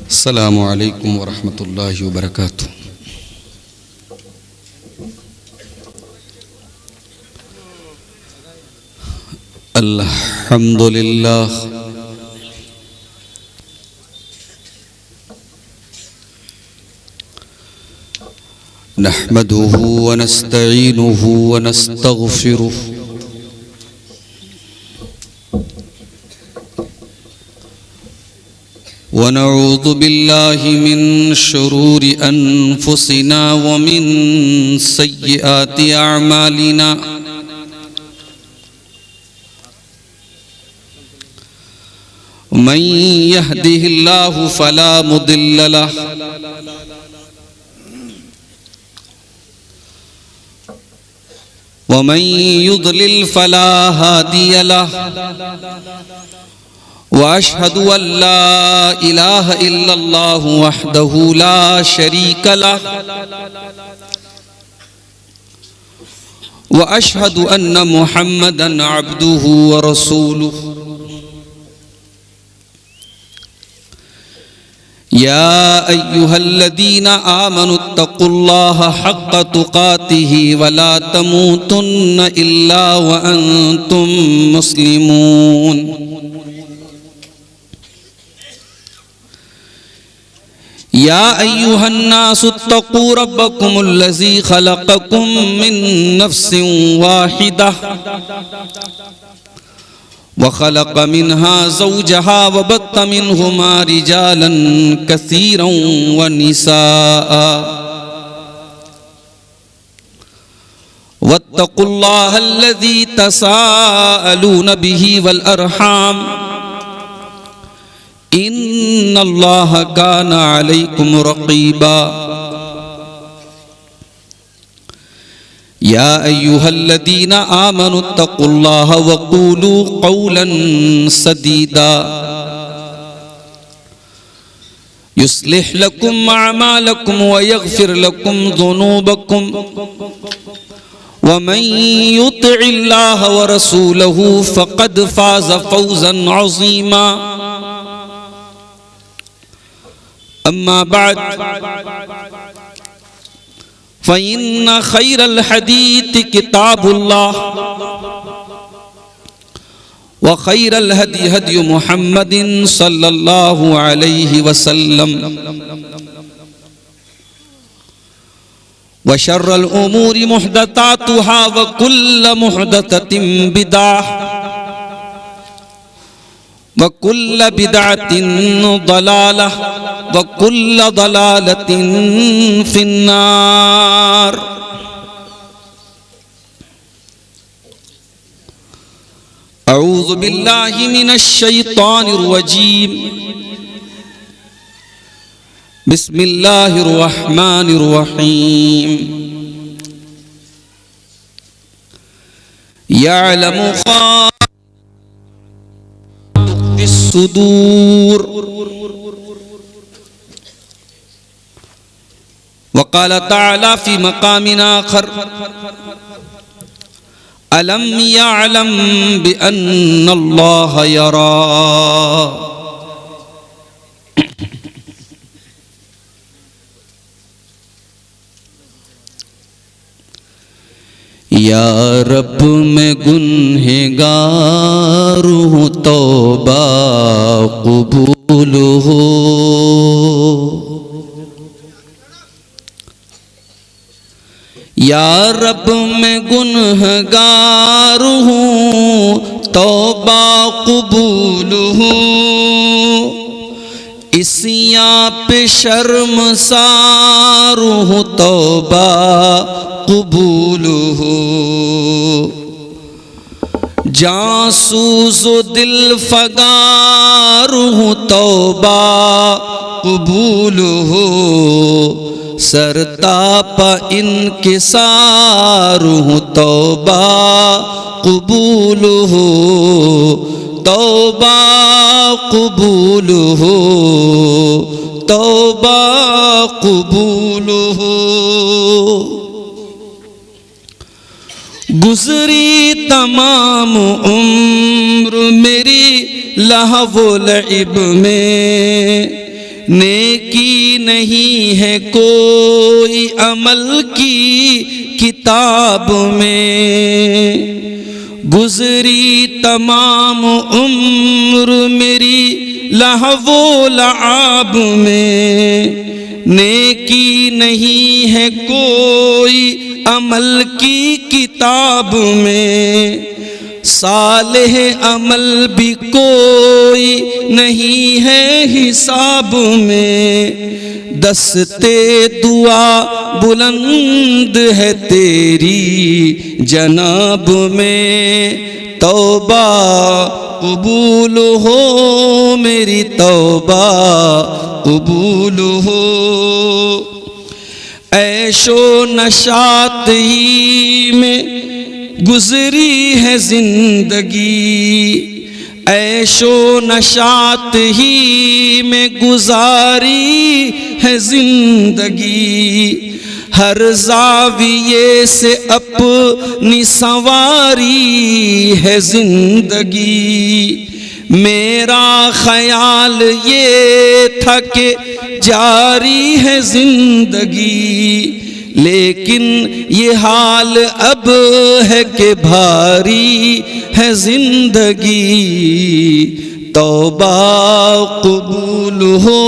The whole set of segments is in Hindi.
अस्सलामु अलैकुम वरहमतुल्लाहि वबरकातुह। अल्हम्दुलिल्लाह नहमदुहु व नस्तईनुहु व नस्तगफिरुह व नऊज़ु बिल्लाहि मिन शुरूरि अनफुसिना व मिन सय्यिआति अअमालिना। मन यहदिहिल्लाहु फला मुदिल्ल लहु व मन युद्लिल फला हादिय लहु व अशहदु अल्ला इलाहा इल्लल्लाहु वहदहु ला शरीक लहु व अशहदु अन्न मुहम्मदन अब्दुहु व रसूलुहु। या अय्युहल्लज़ीना आमनुत्तक़ुल्लाह हक़्क़ तुक़ातिही वला तमूतुन्न इल्ला व अंतुम मुस्लिमून। या अय्युहन्नासुत्तक़ू रब्बकुमुल्लज़ी ख़लक़कुम मिन नफ़्सिन वाहिदा वख़लक़ मिन्हा ज़ौजहा वबत्त मिन्हुमा रिजालन कसीरन व निसाअ वत्तक़ुल्लाहल्लज़ी तसाअलून बिही वल अरहाम इन्नल्लाह काना अलैकुम रक़ीबा। या अय्युहल्लज़ीना आमनुत्तक़ुल्लाह वक़ूलू क़ौलन सदीदा युस्लिह लकुम अअमालकुम व यग़फ़िर लकुम ज़ुनूबकुम व मन युतिइल्लाह व रसूलहु फ़क़द फ़ाज़ फ़ौज़न अज़ीमा। अम्मा बअद फ़इन्न ख़ैरल हदीस किताबुल्लाह व ख़ैरल हदी हदी मुहम्मदिन सल्लल्लाहु अलैहि वसल्लम व शर्रल उमूरि मुहदसातुहा व कुल्ल मुहदसतिन बिदअह व कुल्ल बिदअतिन दलालह व कुल्ल दलालतिन फिन्नार। अऊज़ु बिल्लाहि मिनश शैतानिर रजीम। बिस्मिल्लाहिर रहमानिर रहीम। यअलमु ख़ाइनतुस सुदूर वक़ाल तआला फ़ी मक़ामिन आख़र अलम यअलम बिअन्नल्लाह यरा। या रब मैं गुनहगार हूँ तौबा क़बूल हो। या रब मैं गुनहगार हूँ तौबा क़बूल हो। इसियाँ पे शर्मसार हूँ तौबा क़बूल हो। जासूस दिल फगार हूँ तौबा क़बूल हो। सरतापा इनकिसार हूँ तौबा क़बूल हो। तौबा क़बूल हो। तौबा क़बूल हो। गुज़री तमाम उम्र मेरी लहव लइब में नेकी नहीं है कोई अमल की किताब में। गुजरी तमाम उम्र मेरी लहवो लआब में। नेकी नहीं है कोई अमल की किताब में। सालेह अमल भी कोई नहीं है हिसाब में। दस्ते दुआ बुलंद है तेरी जनाब में। तौबा कबूल हो मेरी तौबा कबूल हो। ऐशो नशात ही में गुजरी है जिंदगी। ऐशो नशात ही में गुजारी है जिंदगी। हर जाविये से अपनी सवारी है जिंदगी। मेरा ख्याल ये था कि जारी है जिंदगी। लेकिन ये हाल अब है कि भारी है जिंदगी। तौबा कबूल हो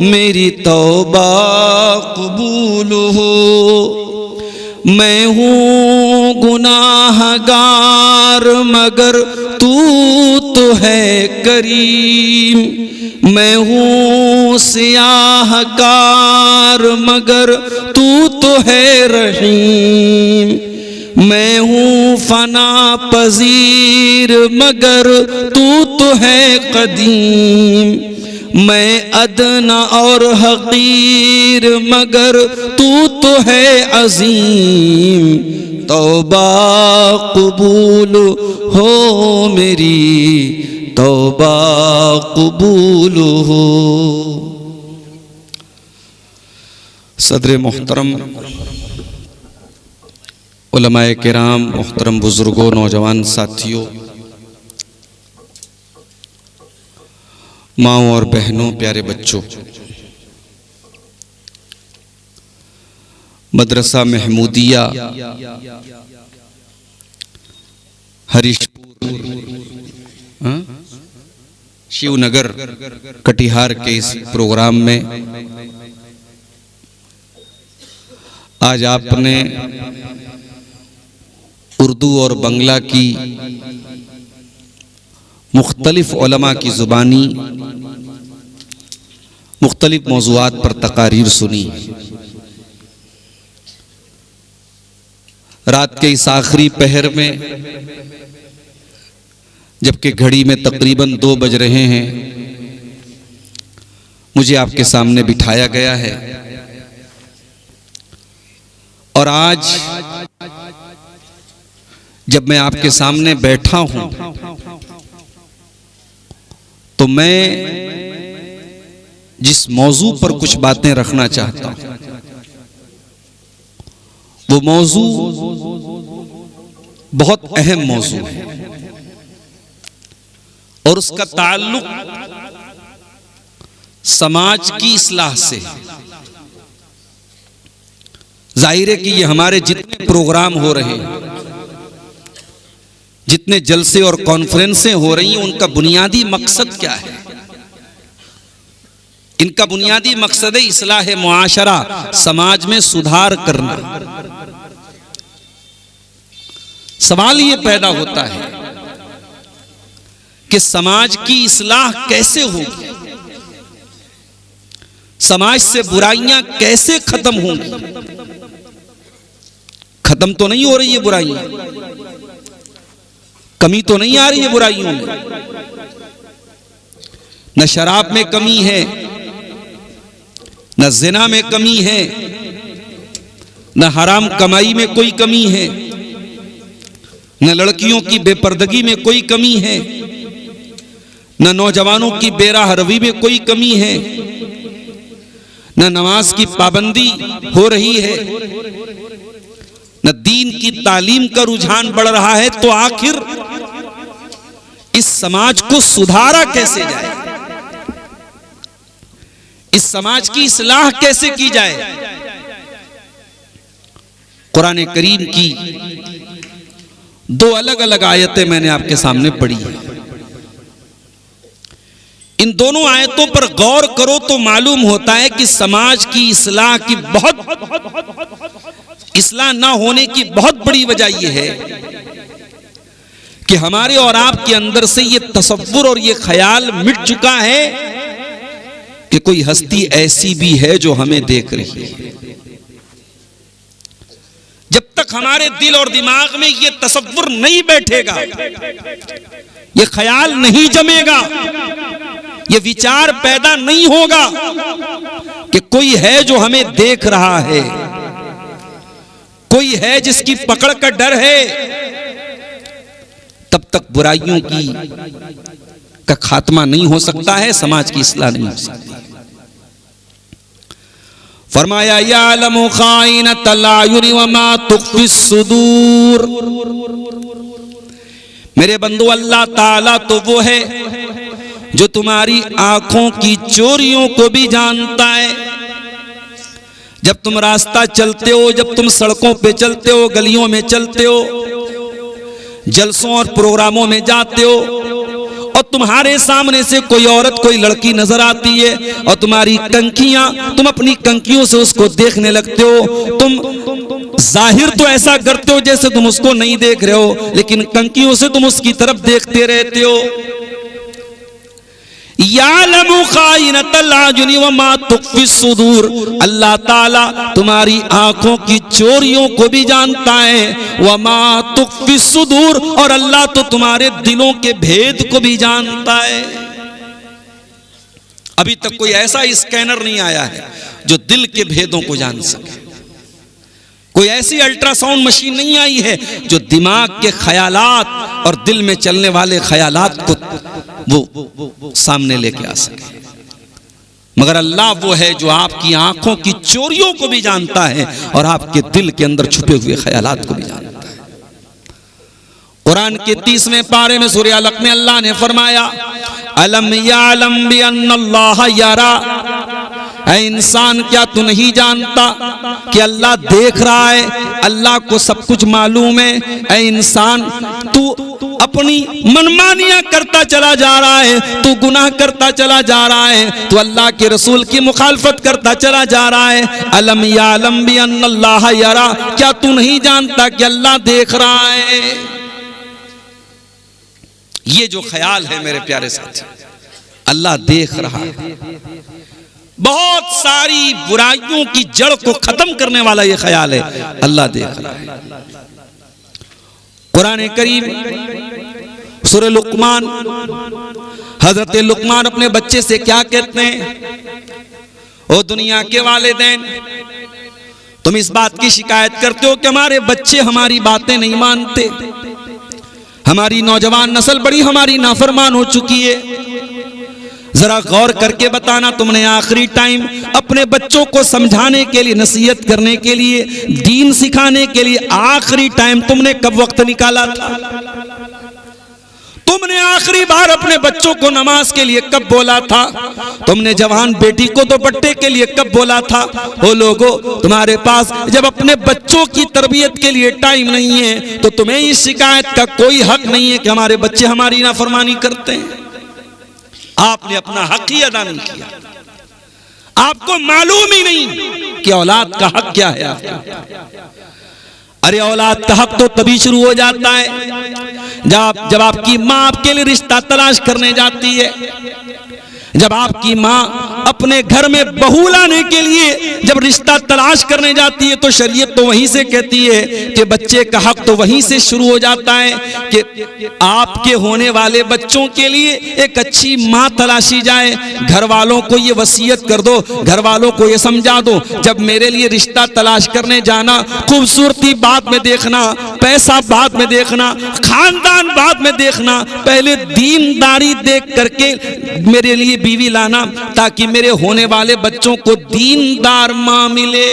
मेरी तौबा कबूल हो। मैं हूँ गुनाहगार मगर तू तो है करीम। मैं हूँ सियाहकार मगर तू तो है रहीम। मैं हूँ फना पजीर मगर तू तो है कदीम। मैं अदना और हकीर मगर तू तो है अजीम। तौबा कबूल हो मेरी तौबा कबूल हो। सदर मोहतरम उलमाए किराम, मोहतरम बुजुर्गों, नौजवान साथियों, माओं और बहनों, प्यारे बच्चों, मदरसा महमूदिया हरीशपुर शिवनगर कटिहार के इस प्रोग्राम में आज आपने उर्दू और बंगला की मुख्तलिफ उलमा की ज़ुबानी मुख्तलिफ मौज़ूआत पर तकारीर सुनी। रात के इस आखिरी पहर में जबकि घड़ी में तकरीबन 2 बज रहे हैं, मुझे आपके सामने बिठाया गया है। और आज जब मैं आपके सामने बैठा हूं तो मैं जिस मौजू पर कुछ बातें रखना चाहता हूं वो मौजू बहुत अहम मौजू है और उसका ताल्लुक समाज की इस्लाह से। जाहिर है कि ये हमारे जितने प्रोग्राम हो रहे हैं, जितने जलसे और कॉन्फ्रेंसें हो रही हैं, उनका बुनियादी मकसद क्या है? इनका बुनियादी मकसद है इस्लाह मुआशरा, समाज में सुधार करना। सवाल ये पैदा होता है कि समाज की इस्लाह कैसे होगी, समाज से बुराइयां कैसे खत्म होंगी। खत्म तो नहीं हो रही है बुराइयां, कमी तो नहीं आ रही है बुराइयों में। न शराब में कमी है, न जिना में कमी है, न हराम कमाई में कोई कमी है, न लड़कियों की बेपर्दगी में कोई कमी है, न नौजवानों की बेराहरवी में कोई कमी है, न नमाज की पाबंदी हो रही है, न दीन की तालीम का रुझान बढ़ रहा है। तो आखिर इस समाज को सुधारा कैसे जाए, इस समाज की इस्लाह कैसे की जाए। कुरान करीम की दो अलग अलग आयतें मैंने आपके सामने पढ़ी है। इन दोनों आयतों पर गौर करो तो मालूम होता है कि समाज की इस्लाह की इस्लाह ना होने की बहुत बड़ी वजह यह है कि हमारे और आपके अंदर से ये तसव्वुर और ये ख्याल मिट चुका है कि कोई हस्ती ऐसी भी है जो हमें देख रही है। जब तक हमारे दिल और दिमाग में ये तसव्वुर नहीं बैठेगा, ये ख्याल नहीं जमेगा, ये विचार पैदा नहीं होगा कि कोई है जो हमें देख रहा है, कोई है जिसकी पकड़ का डर है, तब तक बुराइयों का खात्मा नहीं हो सकता है, समाज की इस्लाह नहीं हो सकती। फरमाया यालमु खाइनतल अयुनि व मा तुख्फिस सुदूर। मेरे बंदो, अल्लाह ताला तो वो है जो तुम्हारी आंखों की चोरियों को भी जानता है। जब तुम रास्ता चलते हो, जब तुम सड़कों पे चलते हो, गलियों में चलते हो, जलसों और प्रोग्रामों में जाते हो और तुम्हारे सामने से कोई औरत, कोई लड़की नजर आती है और तुम्हारी कंकियां, तुम अपनी कंकियों से उसको देखने लगते हो। तुम जाहिर तो ऐसा करते हो जैसे तुम उसको नहीं देख रहे हो, लेकिन कंकियों से तुम उसकी तरफ देखते रहते हो। यालमु खाइनतल अयुनि व मा तुख्फिस सुदूर। अल्लाह ताला तुम्हारी आंखों की चोरियों को भी जानता है। व मा तुख्फिस सुदूर, और अल्लाह तो तुम्हारे दिलों के भेद को भी जानता है। अभी तक कोई ऐसा स्कैनर नहीं आया है जो दिल के भेदों को जान सके। कोई ऐसी अल्ट्रासाउंड मशीन नहीं आई है जो दिमाग के ख्यालात और दिल में चलने वाले ख्यालात को वो सामने लेके आ सके। मगर अल्लाह वो है जो आपकी आंखों की चोरियों को भी जानता है और आपके दिल के अंदर छुपे हुए ख्यालात को भी जानता है। कुरान के 30वें पारे में सूरह अलक में अल्लाह ने फरमाया, अलम यालम बि अन्नल्लाह यरा। ऐ इंसान, क्या तू नहीं जानता कि अल्लाह देख रहा है, अल्लाह को सब कुछ मालूम है। ऐ इंसान, तू अपनी मनमानियां करता चला जा रहा है, तू गुनाह करता चला जा रहा है, तू अल्लाह के रसूल की मुखालफत करता चला जा रहा है। अलम यालम बि अन्नल्लाह यरा, क्या तू नहीं जानता कि अल्लाह देख रहा है। ये जो ख्याल है मेरे प्यारे साथी, अल्लाह देख रहा है, बहुत सारी बुराइयों की जड़ को खत्म करने वाला ये ख्याल है, अल्लाह देख रहा है। कुरान करीम सूरह लुकमान, हजरत लुकमान अपने बच्चे से क्या कहते हैं, ओ दुनिया के वालिदैन, तुम इस बात की शिकायत करते हो कि हमारे बच्चे हमारी बातें नहीं मानते, हमारी नौजवान नस्ल बड़ी हमारी नाफरमान हो चुकी है। जरा गौर करके बताना, तुमने आखिरी टाइम अपने बच्चों को समझाने के लिए, नसीहत करने के लिए, दीन सिखाने के लिए आखिरी टाइम तुमने कब वक्त निकाला था? तुमने आखिरी बार अपने बच्चों को नमाज के लिए कब बोला था? तुमने जवान बेटी को दुपट्टे के लिए कब बोला था? ओ लोगों, तुम्हारे पास जब अपने बच्चों की तरबियत के लिए टाइम नहीं है तो तुम्हें इस शिकायत का कोई हक नहीं है कि हमारे बच्चे हमारी नाफरमानी करते हैं। आपने अपना हक ही अदा नहीं किया, आपको मालूम ही नहीं कि औलाद का हक क्या है आपका। अरे औलाद का हक तो तभी शुरू हो जाता है जब आपकी माँ आपके लिए रिश्ता तलाश करने जाती है, जब आपकी माँ अपने घर में बहू लाने के लिए जब रिश्ता तलाश करने जाती है तो शरीयत तो वहीं से कहती है कि बच्चे का हक तो वहीं से शुरू हो जाता है कि आपके होने वाले बच्चों के लिए एक अच्छी माँ तलाशी जाए। घर वालों को ये वसीयत कर दो, घर वालों को ये समझा दो, जब मेरे लिए रिश्ता तलाश करने जाना, खूबसूरती बाद में देखना, पैसा बाद में देखना, खानदान बाद में देखना, पहले दीनदारी देख करके मेरे लिए बीवी लाना ताकि मेरे होने वाले बच्चों को दीनदार मां मिले।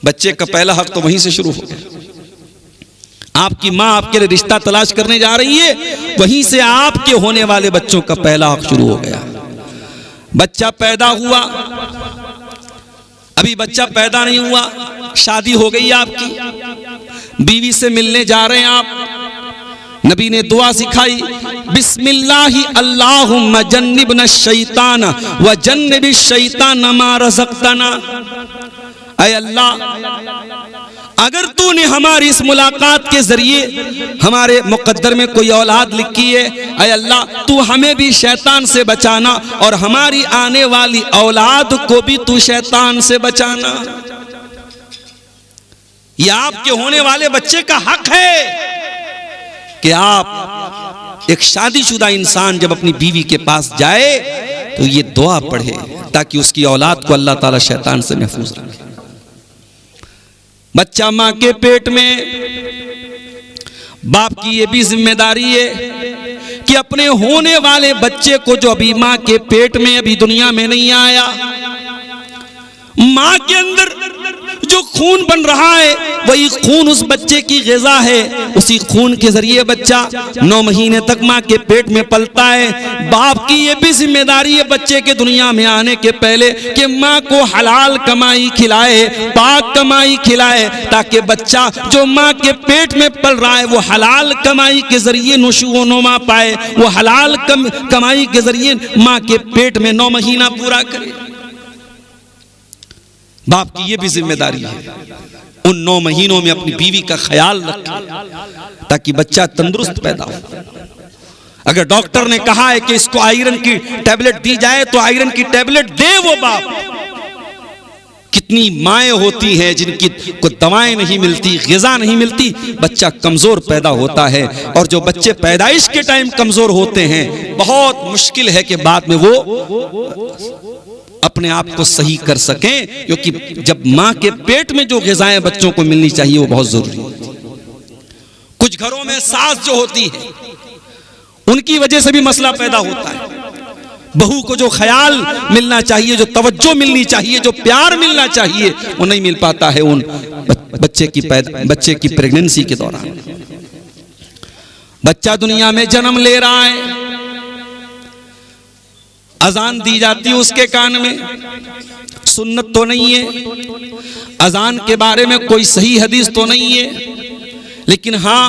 बच्चे का पहला हक तो वहीं से शुरू हो गया। आपकी मां आपके लिए रिश्ता तलाश करने जा रही है, वहीं से आपके होने वाले बच्चों का पहला हक शुरू हो गया। बच्चा पैदा हुआ, अभी बच्चा पैदा नहीं हुआ, शादी हो गई आपकी, बीवी से मिलने जा रहे हैं आप, नबी ने दुआ सिखाई, बिस्मिल्लाहि अल्लाहुम्मा जन्निबना शैतान व जन्निबिश शैतान मा रज़क़तना। ऐ अल्लाह, अगर तूने हमारी इस मुलाकात के जरिए हमारे मुकद्दर में कोई औलाद लिखी है, ऐ अल्लाह तू हमें भी शैतान से बचाना और हमारी आने वाली औलाद को भी तू शैतान से बचाना। ये आपके होने वाले बच्चे का हक है कि आप एक शादीशुदा इंसान जब अपनी बीवी के पास जाए तो ये दुआ पढ़े ताकि उसकी औलाद को अल्लाह ताला शैतान से महफूज रखे। बच्चा मां के पेट में, बाप की ये भी जिम्मेदारी है कि अपने होने वाले बच्चे को, जो अभी मां के पेट में अभी दुनिया में नहीं आया, मां के अंदर जो खून बन रहा है वही खून उस बच्चे की ग़िज़ा है। उसी खून के जरिए बच्चा 9 महीने तक मां के पेट में पलता है। बाप की ये भी जिम्मेदारी है बच्चे के दुनिया में आने के पहले कि मां को हलाल कमाई खिलाए, पाक कमाई खिलाए, ताकि बच्चा जो मां के पेट में पल रहा है वो हलाल कमाई के जरिए नुशूनुमा पाए, वो हलाल कमाई के जरिए मां के पेट में 9 महीना पूरा करे। बाप की ये भी जिम्मेदारी है उन 9 महीनों में अपनी बीवी का ख्याल रखे ताकि बच्चा तंदुरुस्त पैदा हो। अगर डॉक्टर ने कहा है कि इसको आयरन की टैबलेट दी जाए तो आयरन की टैबलेट दे वो बाप। कितनी माएँ होती हैं जिनकी को दवाएं नहीं मिलती, ग़िज़ा नहीं मिलती, बच्चा कमजोर पैदा होता है। और जो बच्चे पैदाइश के टाइम कमजोर होते हैं बहुत मुश्किल है कि बाद में वो अपने आप को सही कर सकें, क्योंकि जब मां के पेट में जो ग़िज़ाएं बच्चों को मिलनी चाहिए वो बहुत जरूरी है। कुछ घरों में सास जो होती है उनकी वजह से भी मसला पैदा होता है। बहू को जो ख्याल मिलना चाहिए, जो तवज्जो मिलनी चाहिए, जो प्यार मिलना चाहिए, वो नहीं मिल पाता है उन बच्चे की प्रेगनेंसी के दौरान। बच्चा दुनिया में जन्म ले रहा है, अजान दी जाती है उसके कान में, सुन्नत तो नहीं है, अजान के बारे में कोई सही हदीस तो नहीं है, लेकिन हाँ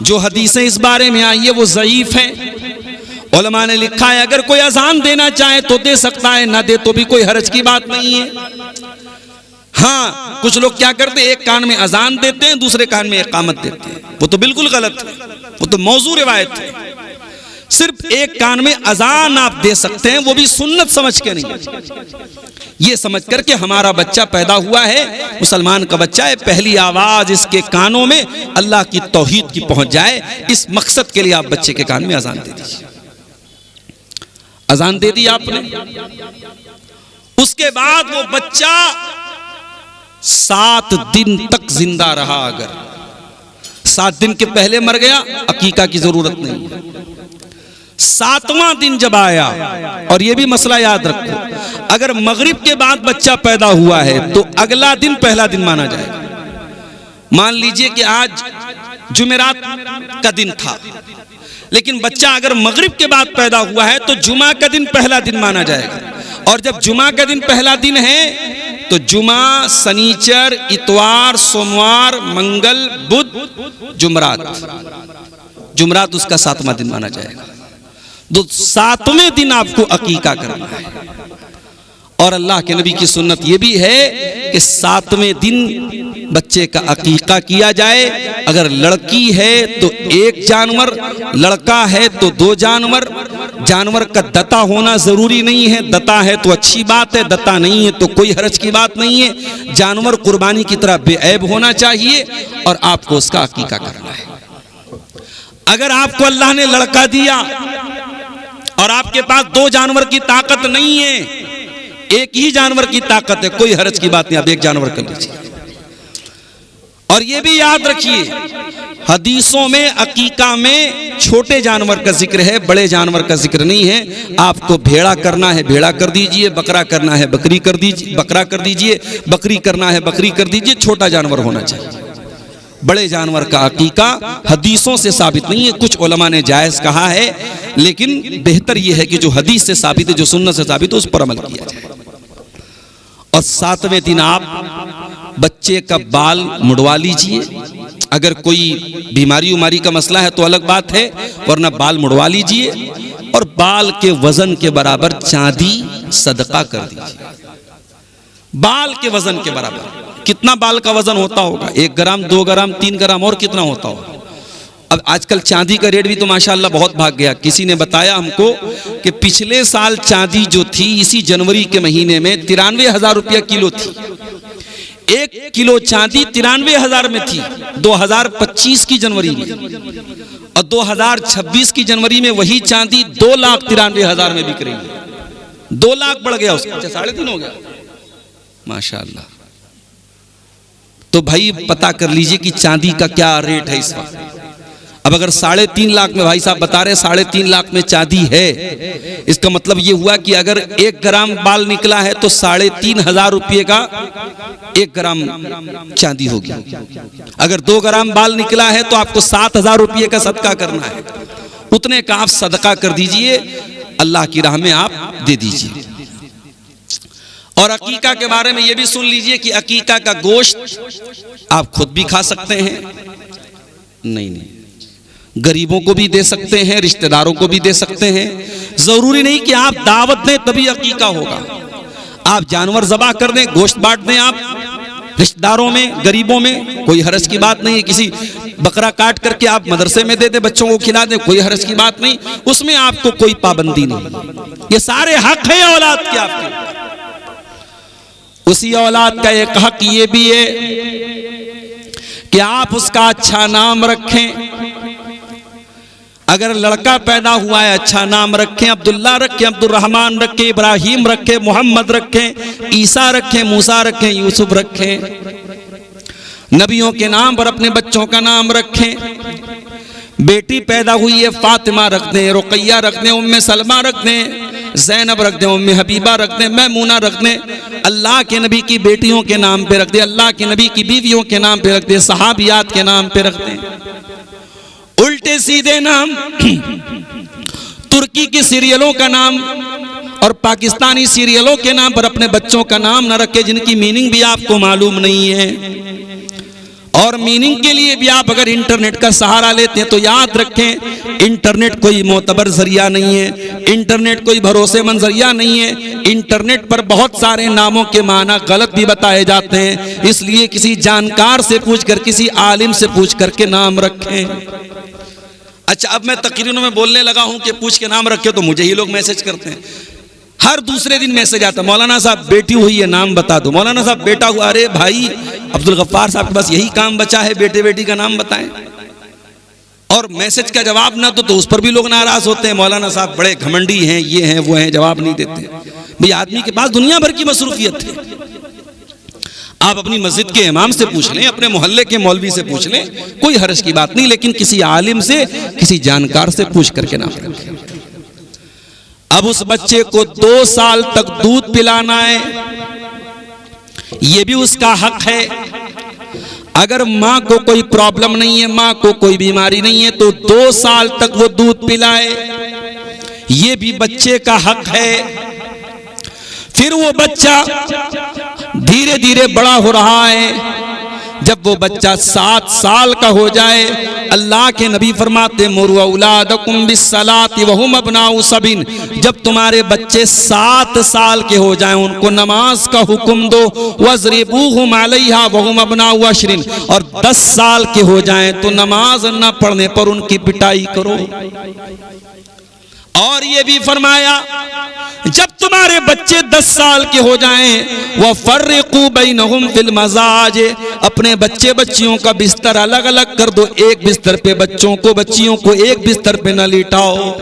जो हदीसें इस बारे में आई है वो ज़ईफ है। उलमा ने लिखा है अगर कोई अजान देना चाहे तो दे सकता है, ना दे तो भी कोई हर्ज की बात नहीं है। हाँ कुछ लोग क्या करते हैं, एक कान में अजान देते हैं, दूसरे कान में इकामत देते हैं, वो तो बिल्कुल गलत है, वो तो मौजू रिवायत है। सिर्फ एक कान में अजान आप दे सकते हैं, वो भी सुन्नत समझ के नहीं, ये समझ कर के हमारा बच्चा पैदा हुआ है, मुसलमान का बच्चा है, पहली आवाज इसके कानों में अल्लाह की तौहीद की पहुंच जाए, इस मकसद के लिए आप बच्चे के कान में अजान दे दीजिए। अजान दे दी आपने, उसके बाद वो बच्चा 7 दिन तक जिंदा रहा। अगर 7 दिन के पहले मर गया अकीका की जरूरत नहीं है। 7वां दिन जब आया, और ये भी मसला याद रखो, अगर मगरिब के बाद बच्चा पैदा हुआ है तो अगला दिन पहला दिन माना जाएगा। मान लीजिए कि आज जुमेरात का दिन था, लेकिन बच्चा अगर मगरिब के बाद पैदा हुआ है तो जुमा का दिन पहला दिन माना जाएगा। और जब जुमा का दिन पहला दिन है तो जुमा, शनिचर, इतवार, सोमवार, मंगल, बुध, जुमरात उसका 7वां दिन माना जाएगा। तो 7वें दिन आपको अकीका करना है। और अल्लाह के नबी की सुन्नत यह भी है कि 7वें दिन बच्चे का अकीका किया जाए। अगर लड़की है तो 1 जानवर, लड़का है तो 2 जानवर। जानवर का दता होना जरूरी नहीं है, दता है तो अच्छी बात है, दता नहीं है तो कोई हर्ज की बात नहीं है। जानवर कुर्बानी की तरह बेऐब होना चाहिए और आपको उसका अकीका करना है। अगर आपको अल्लाह ने लड़का दिया और आपके पास 2 जानवर की ताकत नहीं है, 1 ही जानवर की ताकत है, कोई हर्ज की बात नहीं, आप 1 जानवर कर लीजिए। और ये भी याद रखिए, हदीसों में अकीका में छोटे जानवर का जिक्र है, बड़े जानवर का जिक्र नहीं है। आपको भेड़ा करना है भेड़ा कर दीजिए, बकरा करना है बकरी कर दीजिए, बकरा कर दीजिए, बकरी करना है बकरी कर दीजिए, छोटा जानवर होना चाहिए। बड़े जानवर का अकीका हदीसों से साबित नहीं है। कुछ उलमा ने जायज़ कहा है, लेकिन बेहतर यह है कि जो हदीस से साबित है, जो सुन्नत से साबित है, उस पर अमल किया जाए। और 7वें दिन आप बच्चे का बाल मुड़वा लीजिए। अगर कोई बीमारी उमारी का मसला है तो अलग बात है, वरना बाल मुड़वा लीजिए और बाल के वजन के बराबर चांदी सदका कर दीजिए। बाल के वजन के बराबर। कितना बाल का वजन होता होगा? 1 ग्राम, 2 ग्राम, 3 ग्राम, और कितना होता होगा? अब आजकल चांदी का रेट भी तो माशाल्लाह बहुत भाग गया। किसी ने बताया हमको कि पिछले साल चांदी जो थी इसी जनवरी के महीने में 93,000 रुपया किलो थी। 1 किलो चांदी 93,000 में थी 2025 की जनवरी में, और 2026 की जनवरी में वही चांदी 2,93,000 में बिक रही है। 2 लाख बढ़ गया उसका। 3.5 हो गया माशाल्लाह। तो भाई पता कर लीजिए कि चांदी का क्या रेट है इस वक्त। अब अगर 3.5 लाख में भाई साहब बता रहे 3.5 लाख में चांदी है, इसका मतलब ये हुआ कि अगर 1 ग्राम बाल निकला है तो 3,500 रुपये का 1 ग्राम चांदी होगी। अगर 2 ग्राम बाल निकला है तो आपको 7,000 रुपये का सदका करना है। उतने का आप सदका कर दीजिए, अल्लाह की राह में आप दे दीजिए। और अकीका के बारे में यह भी सुन लीजिए कि अकीका का गोश्त आप खुद भी खा सकते हैं, नहीं, गरीबों को भी दे सकते हैं, रिश्तेदारों को भी दे सकते हैं। जरूरी नहीं कि आप दावत दें तभी अकीका होगा। आप जानवर ज़बह कर दें, गोश्त बांट दें आप रिश्तेदारों में, गरीबों में, कोई हरज की बात नहीं है। किसी बकरा काट करके आप मदरसे में दे दें, बच्चों को खिला दें, कोई हरज की बात नहीं, उसमें आपको कोई पाबंदी नहीं। ये सारे हक है औलाद के आपके। उसी औलाद का एक हक ये भी है कि आप उसका अच्छा नाम रखें। अगर लड़का पैदा हुआ है अच्छा नाम रखें, अब्दुल्ला रखें, अब्दुल रहमान रखें, इब्राहिम रखें, मोहम्मद रखें, ईसा रखें, मूसा रखें, यूसुफ रखें। नबियों के नाम पर अपने बच्चों का नाम रखें। बेटी पैदा हुई है फातिमा रख दें, रुकैया रख दें, उम्मे सलमा रख दें, ज़ैनब रख दें, उम्मे हबीबा रख दें, मैमूना रख दें। अल्लाह के नबी की बेटियों के नाम पे रख दें, अल्लाह के नबी की बीवियों के नाम पे रख दें, सहाबियात के नाम पे रख दें। उल्टे सीधे नाम, तुर्की की सीरियलों का नाम और पाकिस्तानी सीरियलों के नाम पर अपने बच्चों का नाम न रखें, जिनकी मीनिंग भी आपको मालूम नहीं है। और मीनिंग के लिए भी आप अगर इंटरनेट का सहारा लेते हैं तो याद रखें, इंटरनेट कोई मोतबर जरिया नहीं है, इंटरनेट कोई भरोसेमंद जरिया नहीं है। इंटरनेट पर बहुत सारे नामों के माना गलत भी बताए जाते हैं, इसलिए किसी जानकार से पूछकर, किसी आलिम से पूछ करके नाम रखें। अच्छा, अब मैं तकरीरों में बोलने लगा हूं कि पूछ के नाम रखे, तो मुझे ही लोग मैसेज करते हैं। हर दूसरे दिन मैसेज आता, मौलाना साहब बेटी हुई है नाम बता दो, मौलाना साहब बेटा हुआ। अरे भाई अब्दुल गफ्फार साहब के पास यही काम बचा है, बेटे बेटी का नाम बताएं। और मैसेज का जवाब ना तो उस पर भी लोग नाराज होते हैं, मौलाना साहब बड़े घमंडी हैं, ये हैं वो हैं, जवाब नहीं देते। भाई आदमी के पास दुनिया भर की मसरूफियत है। आप अपनी मस्जिद के इमाम से पूछ लें, अपने मोहल्ले के मौलवी से पूछ लें, कोई हर्ज की बात नहीं, लेकिन किसी आलिम से, किसी जानकार से पूछ करके नाम रखें। अब उस बच्चे को 2 साल तक दूध पिलाना है, यह भी उसका हक है। अगर माँ को कोई प्रॉब्लम नहीं है, माँ को कोई बीमारी नहीं है, तो 2 साल तक वो दूध पिलाए, ये भी बच्चे का हक है। फिर वो बच्चा धीरे धीरे बड़ा हो रहा है, जब वो बच्चा 7 साल का हो जाए, अल्लाह के नबी फरमाते मुरू औलादकुम बिस्सलाति वहुम अबनाउ सबिन, जब तुम्हारे बच्चे 7 साल के हो जाएं उनको नमाज का हुक्म दो, वज़रिबूहुम अलैहा वहुम अबनाउ अशरिन, और 10 साल के हो जाएं तो नमाज न पढ़ने पर उनकी पिटाई करो। और ये भी फरमाया जब तुम्हारे बच्चे 10 साल के हो जाएं, वह फर्रिकू बैनहुम फिल मजाज, अपने बच्चे बच्चियों का बिस्तर अलग अलग कर दो, एक बिस्तर पे बच्चों को, बच्चियों को एक बिस्तर पे न लिटाओ।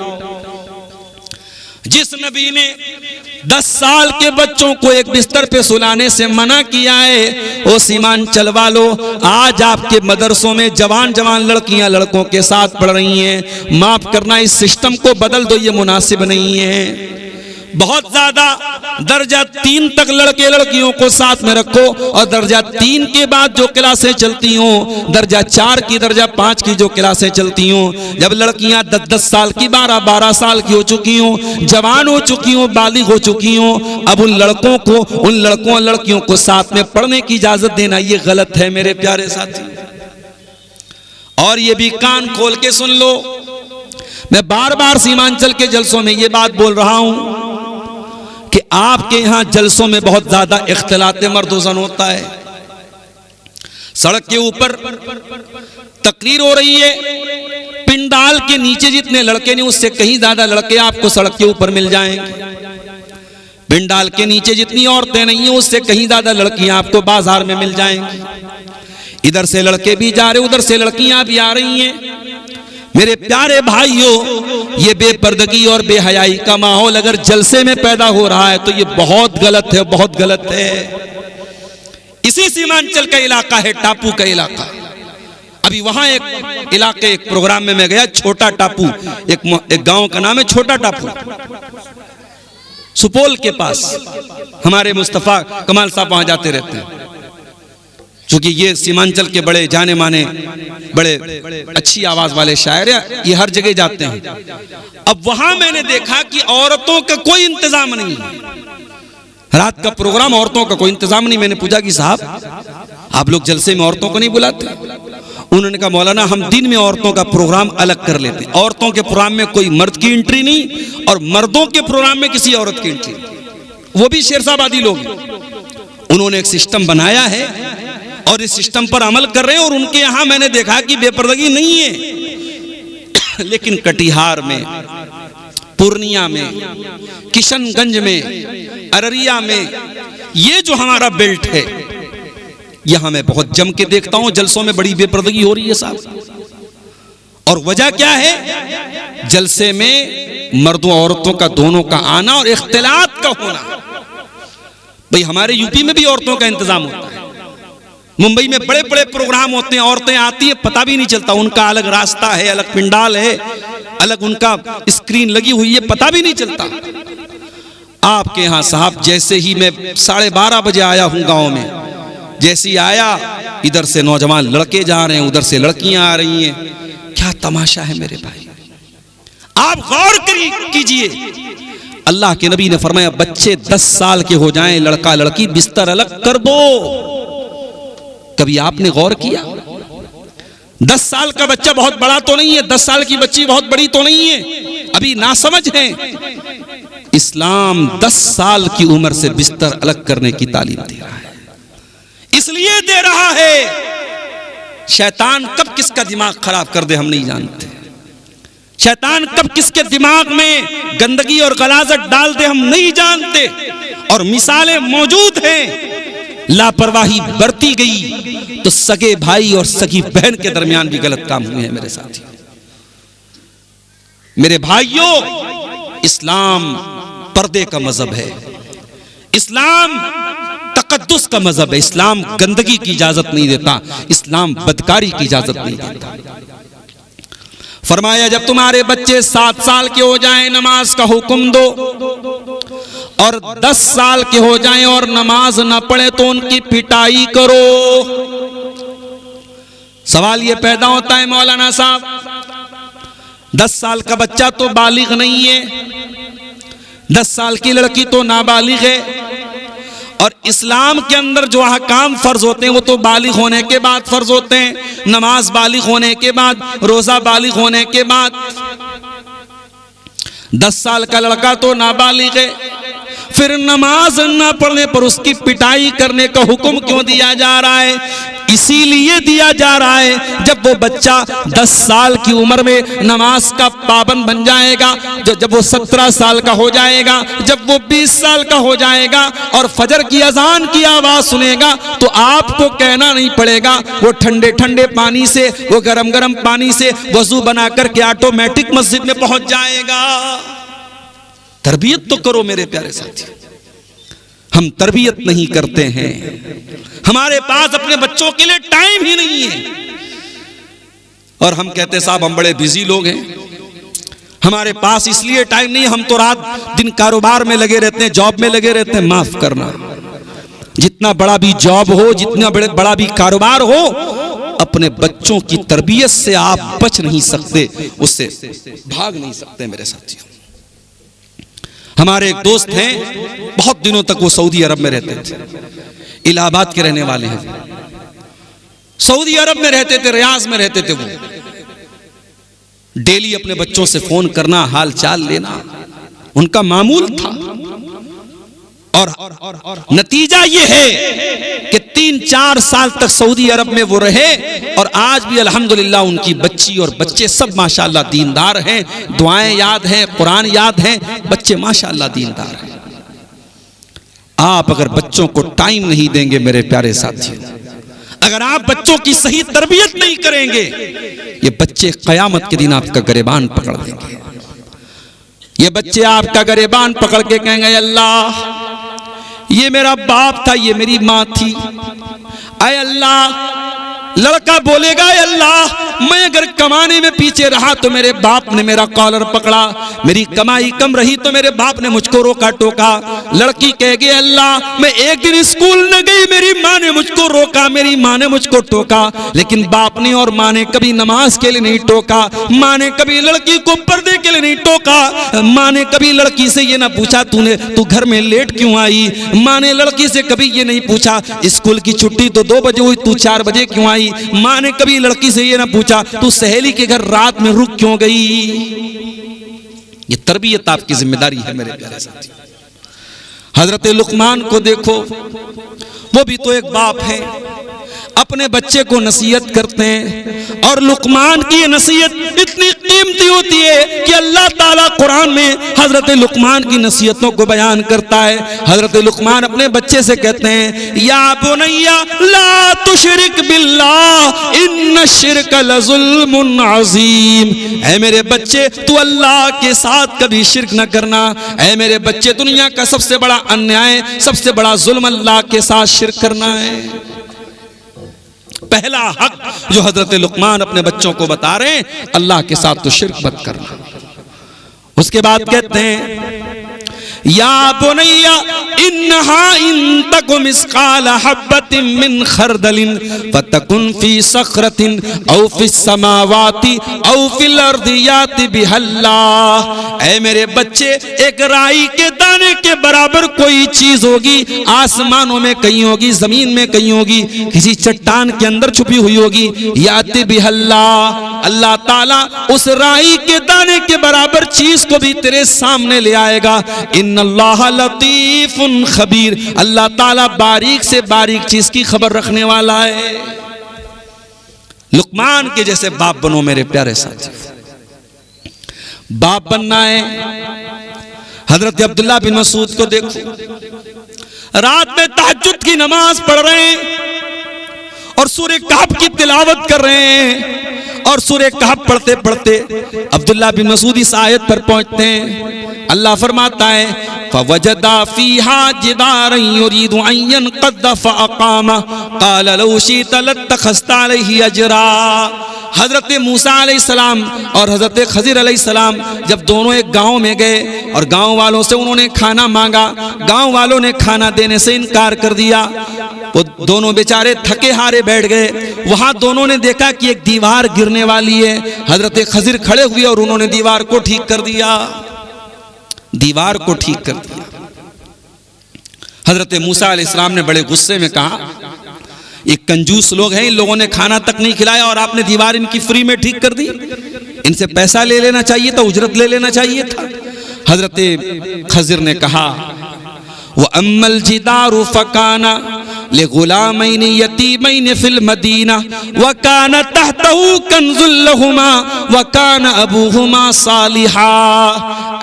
जिस नबी ने 10 साल के बच्चों को एक बिस्तर पे सुलाने से मना किया है, वो सीमांचल वालों, आज आपके मदरसों में जवान जवान लड़कियां लड़कों के साथ पढ़ रही हैं। माफ करना, इस सिस्टम को बदल दो, ये मुनासिब नहीं है। बहुत ज्यादा दर्जा 3 तक लड़के लड़कियों को साथ में रखो, और दर्जा 3 के बाद जो क्लासें चलती हों, दर्जा 4 की दर्जा 5 की जो क्लासें चलती हों, जब लड़कियां 10-10 साल की 12-12 साल की हो चुकी हों, जवान हो चुकी हों, बालिग हो चुकी हों, अब उन लड़कों को, उन लड़कों और लड़कियों को साथ में पढ़ने की इजाजत देना ये गलत है मेरे प्यारे साथी। और ये भी कान खोल के सुन लो, मैं बार बार सीमांचल के जलसों में ये बात बोल रहा हूं कि आपके यहां जलसों में बहुत ज्यादा इख्तिलात मर्द ज़न होता है। सड़क के ऊपर तकरीर हो रही है, पिंडाल के नीचे जितने लड़के नहीं उससे कहीं ज्यादा लड़के आपको सड़क के ऊपर मिल जाएंगे। पिंडाल के नीचे जितनी औरतें नहीं है उससे कहीं ज्यादा लड़कियां आपको बाजार में मिल जाएंगी। इधर से लड़के भी जा रहे, उधर से लड़कियां भी आ रही हैं। मेरे प्यारे भाइयों, ये बेपर्दगी और बेहयाई का माहौल अगर जलसे में पैदा हो रहा है तो ये बहुत गलत है, बहुत गलत है। इसी सीमांचल का इलाका है टापू का इलाका। अभी वहां एक इलाके, एक प्रोग्राम में मैं गया, छोटा टापू, एक गांव का नाम है छोटा टापू, सुपौल के पास। हमारे मुस्तफा कमाल साहब वहां जाते रहते हैं, क्योंकि ये सीमांचल के बड़े जाने माने, बड़े अच्छी आवाज वाले शायर हैं, ये हर जगह जाते हैं। अब वहां मैंने देखा कि औरतों का कोई इंतजाम नहीं है। रात का प्रोग्राम, औरतों का कोई इंतजाम नहीं। मैंने पूछा कि साहब आप लोग जलसे में औरतों को नहीं बुलाते? उन्होंने कहा मौलाना हम दिन में औरतों का प्रोग्राम अलग कर लेते हैं। औरतों के प्रोग्राम में कोई मर्द की एंट्री नहीं और मर्दों के प्रोग्राम में किसी औरत की एंट्री, वो भी शेरशाबादी लोग। उन्होंने एक सिस्टम बनाया है और इस सिस्टम पर अमल कर रहे हैं, और उनके यहां मैंने देखा कि बेपर्दगी नहीं है। लेकिन कटिहार में, पूर्णिया में, किशनगंज में, अररिया में, ये जो हमारा बेल्ट है, यहां मैं बहुत जम के देखता हूं जलसों में बड़ी बेपर्दगी हो रही है साहब। और वजह क्या है? जलसे में मर्दों औरतों का दोनों का आना और इख्तिलात का होना। भाई हमारे यूपी में भी औरतों का इंतजाम होता है, मुंबई में बड़े बड़े प्रोग्राम होते हैं, औरतें आती है, पता भी नहीं चलता, उनका अलग रास्ता है, अलग पिंडाल है, अलग उनका स्क्रीन लगी हुई है, पता भी नहीं चलता। आपके यहां साहब जैसे ही मैं 12:30 बजे आया हूं गांव में, जैसे ही आया इधर से नौजवान लड़के जा रहे हैं, उधर से लड़कियां आ रही हैं। क्या तमाशा है मेरे भाई, आप गौर कीजिए। अल्लाह के नबी ने फरमाया बच्चे 10 साल के हो जाएं, लड़का लड़की, बिस्तर अलग कर दो। कभी आपने गौर किया? 10 साल का बच्चा बहुत बड़ा तो नहीं है, 10 साल की बच्ची बहुत बड़ी तो नहीं है, अभी नासमझ है। इस्लाम 10 साल की उम्र से बिस्तर अलग करने की तालीम दे रहा है। इसलिए दे रहा है, शैतान कब किसका दिमाग खराब कर दे हम नहीं जानते। शैतान कब किसके दिमाग में गंदगी और गलाजत डाल दे हम नहीं जानते। और मिसालें मौजूद हैं। लापरवाही बरती गई तो सगे भाई और सगी बहन के दरमियान भी गलत काम हुए हैं मेरे साथी। मेरे भाइयों, इस्लाम पर्दे का मजहब है, इस्लाम तकद्दुस का मजहब है, इस्लाम गंदगी की इजाजत नहीं देता, इस्लाम बदकारी की इजाजत नहीं देता। फरमाया जब तुम्हारे बच्चे 7 साल के हो जाएं नमाज का हुक्म दो, और 10 साल के हो जाएं और नमाज न पढ़े तो उनकी पिटाई करो। सवाल ये पैदा होता है मौलाना साहब, 10 साल का बच्चा तो बालिग नहीं है, 10 साल की लड़की तो नाबालिग है, और इस्लाम के अंदर जो अहकाम फर्ज होते हैं वो तो बालिग होने के बाद फर्ज होते हैं, नमाज बालिग होने के बाद, रोजा बालिग होने के बाद। 10 साल का लड़का तो नाबालिग है, फिर नमाज न पढ़ने पर उसकी पिटाई करने का हुक्म क्यों दिया जा रहा है? इसीलिए दिया जा रहा है जब वो बच्चा 10 साल की उम्र में नमाज का पाबंद बन जाएगा, जब वो 17 साल का हो जाएगा, जब वो 20 साल का हो जाएगा और फजर की अजान की आवाज सुनेगा तो आपको कहना नहीं पड़ेगा, वो ठंडे ठंडे पानी से, वो गरम गरम पानी से वजू बना करके ऑटोमेटिक मस्जिद में पहुंच जाएगा। तरबियत तो करो मेरे प्यारे साथी, हम तरबियत नहीं करते हैं, हमारे पास अपने बच्चों के लिए टाइम ही नहीं है। और हम कहते साहब हम बड़े बिजी लोग हैं, हमारे पास इसलिए टाइम नहीं, हम तो रात दिन कारोबार में लगे रहते हैं, जॉब में लगे रहते हैं। माफ करना, जितना बड़ा भी जॉब हो, जितना बड़ा भी कारोबार हो, अपने बच्चों की तरबियत से आप बच नहीं सकते, उससे भाग नहीं सकते। मेरे साथियों, हमारे एक दोस्त हैं, बहुत दिनों तक वो सऊदी अरब में रहते थे, इलाहाबाद के रहने वाले हैं। सऊदी अरब में रहते थे, रियाज में रहते थे। वो डेली अपने बच्चों से फोन करना, हाल चाल लेना उनका मामूल था। और नतीजा ये है कि 3-4 साल तक सऊदी अरब में वो रहे और आज भी अल्हम्दुलिल्लाह उनकी बच्ची और बच्चे सब माशाअल्लाह दीनदार हैं, दुआएं याद हैं, कुरान याद हैं, बच्चे माशाअल्लाह दीनदार हैं। आप अगर बच्चों को टाइम नहीं देंगे मेरे प्यारे साथियों, अगर आप बच्चों की सही तरबियत नहीं करेंगे, ये बच्चे क़यामत के दिन आपका गिरबान पकड़ लेंगे। ये बच्चे आपका गिरबान पकड़ के कहेंगे, अल्लाह ये मेरा बाप था, ये मेरी माँ थी। आए अल्लाह, लड़का बोलेगा, अल्लाह मैं अगर कमाने में पीछे रहा तो मेरे बाप ने मेरा कॉलर पकड़ा, मेरी कमाई कम रही तो मेरे बाप ने मुझको रोका टोका। लड़की कहेगी, अल्लाह मैं एक दिन स्कूल न गई, मेरी माँ ने मुझको रोका, मेरी माँ ने मुझको टोका, लेकिन बाप ने और माँ ने कभी नमाज के लिए नहीं टोका, माँ ने कभी लड़की को पर्दे के लिए नहीं टोका, माँ ने कभी लड़की से ये ना पूछा तू घर में लेट क्यों आई, माँ ने लड़की से कभी ये नहीं पूछा स्कूल की छुट्टी तो 2 बजे हुई, तू 4 बजे क्यों आई, माँ ने कभी लड़की से ये ना पूछा तू सहेली के घर रात में रुक क्यों गई। ये तरबियत आपकी जिम्मेदारी है मेरे प्यारे साथी। हजरत लुकमान को देखो, वो भी तो एक बाप है, अपने बच्चे को नसीहत करते हैं और लुकमान की नसीहत इतनी कीमती होती है कि अल्लाह ताला कुरान में हजरत लुकमान की नसीहतों को बयान करता है। हजरत लुकमान अपने बच्चे से कहते हैं, या बुनैया ला तुशरिक बिल्लाह इन्न शिर्क लजुल्मुन अजीम। ऐ मेरे बच्चे, तू अल्लाह के साथ कभी शिर्क न करना। ऐ मेरे बच्चे, दुनिया का सबसे बड़ा अन्याय, सबसे बड़ा जुल्म अल्लाह के साथ शिर्क करना है। पहला हक जो हजरत लुकमान अपने बच्चों को बता रहे हैं, अल्लाह के साथ तो शिर्क मत करना। उसके बाद कहते हैं, या बुनैया इन्नहा इन तकु मिस्काल हब्बतिन मिन खरदलिन फतकुन फी सखरतिन औ फिस समावाति औ फिल अर्दि याति बिहल्लाह। ऐ मेरे बच्चे, एक राई के दाने के बराबर कोई चीज होगी, आसमानों में कहीं होगी, जमीन में कहीं होगी, किसी चट्टान के अंदर छुपी हुई होगी, याति बिहल्लाह। अल्लाह ताला उस राई के दाने के बराबर चीज को भी तेरे सामने ले आएगा। इन्नल्लाह लतीफुन खबीर, अल्लाह ताला बारीक से बारीक चीज की खबर रखने वाला है। लुकमान के जैसे बाप बनो मेरे प्यारे साथी। बाप बनना है। हजरत अब्दुल्लाह बिन मसूद को देखो, रात में तहज्जुद की नमाज पढ़ रहे हैं और सूरह कहफ की तिलावत कर रहे हैं। और सूरह कहफ पढ़ते पढ़ते अब्दुल्लाह बिन मसूद इस आयत पर पहुंचते हैं। अल्लाह फरमाता है, फवजदा फीहा जिदारन युरीदु अन यनक़द्द फअक़ामा क़ाल लौ शि'त लत्तख़ज़्त अलैहि अजरा। हजरत मूसा अलैहिस्सलाम और हजरत खज़िर अलैहिस्सलाम जब दोनों एक गांव में गए और गांव वालों से उन्होंने खाना मांगा, गांव वालों ने खाना देने से इनकार कर दिया। वो दोनों बेचारे थके हारे बैठ गए। वहां दोनों ने देखा कि एक दीवार गिरने वाली है। हजरत खज़िर खड़े हुए और उन्होंने दीवार को ठीक कर दिया, दीवार को ठीक कर दिया। हजरत मूसा अलैहिस्सलाम ने बड़े गुस्से में कहा, ये कंजूस लोग हैं, इन लोगों ने खाना तक नहीं खिलाया और आपने दीवार इनकी फ्री में ठीक कर दी। इनसे पैसा ले लेना चाहिए था, उजरत ले लेना चाहिए था। हजरत खज़िर ने कहा, व अम्मल जिदारु फकाना लिगुलामैन यतीमैन फिल मदीना व कान तहतहु कंजुल लहुमा व कान अबूहुमा सालिहा।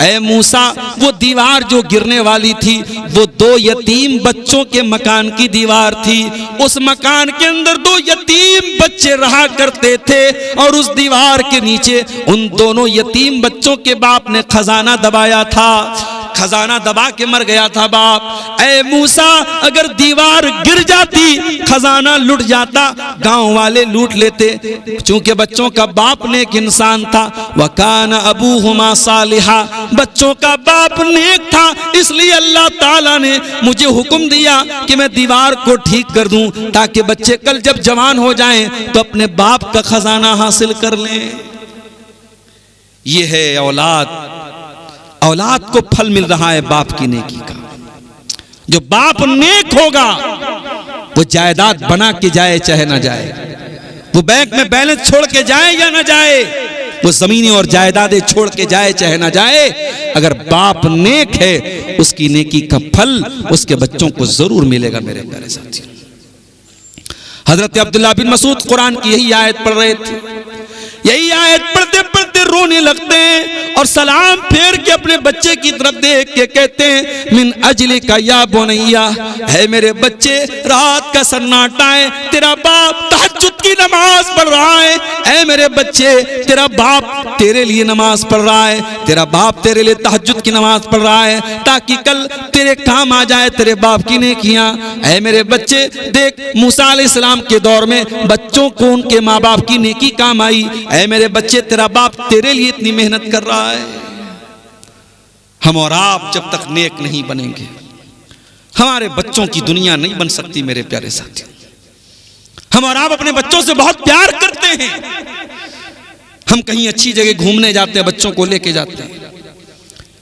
ऐ मूसा, वो दीवार जो गिरने वाली थी वो 2 यतीम बच्चों के मकान की दीवार थी। उस मकान के अंदर 2 यतीम बच्चे रहा करते थे और उस दीवार के नीचे उन दोनों यतीम बच्चों के बाप ने खजाना दबाया था। खजाना दबा के मर गया था बाप। ऐ मूसा, अगर दीवार गिर जाती, खजाना लुट जाता, गांव वाले लूट लेते। चूंकि बच्चों का बाप नेक इंसान था, वकान अबूहुमा सालिहा, बच्चों का बाप नेक था, इसलिए अल्लाह ताला ने मुझे हुक्म दिया कि मैं दीवार को ठीक कर दूं, ताकि बच्चे कल जब जवान हो जाएं तो अपने बाप का खजाना हासिल कर लें। ये है औलाद। औलाद को फल मिल रहा है बाप की नेकी का। जो बाप नेक होगा वो जायदाद बना के जाए चाहे ना जाए, वो बैंक में बैलेंस छोड़ के जाए या ना जाए, वो जमीनें और जायदादें छोड़ के जाए चाहे ना जाए, अगर बाप नेक है उसकी नेकी का फल उसके बच्चों को जरूर मिलेगा। मेरे प्यारे साथियों, हजरत अब्दुल्लाह बिन मसूद कुरान की यही आयत पढ़ रहे थे। यही आयत पढ़ते पढ़ते रोने लगते हैं और सलाम फेर के अपने बच्चे की तरफ देख के कहते हैं, मिन अजली का या बोनैया, है मेरे बच्चे, रात का सन्नाटा है, तेरा बाप तहज्जुद की नमाज पढ़ रहा है। ऐ मेरे बच्चे, तेरा बाप तेरे लिए नमाज पढ़ रहा है, तेरा बाप तेरे लिए तहज्जुद की नमाज पढ़ रहा है, ताकि कल तेरे काम आ जाए तेरे बाप की नेकियां। ऐ मेरे बच्चे, देख मूसा अलैहिस्सलाम के दौर में बच्चों को उनके माँ बाप की नेकी काम आई। ऐ मेरे बच्चे, तेरा बाप तेरे लिए इतनी मेहनत कर रहा है। हम और आप जब तक नेक नहीं बनेंगे, हमारे बच्चों की दुनिया नहीं बन सकती। मेरे प्यारे साथियों, हम और आप अपने बच्चों से बहुत प्यार करते हैं। हम कहीं अच्छी जगह घूमने जाते हैं, बच्चों को लेके जाते हैं,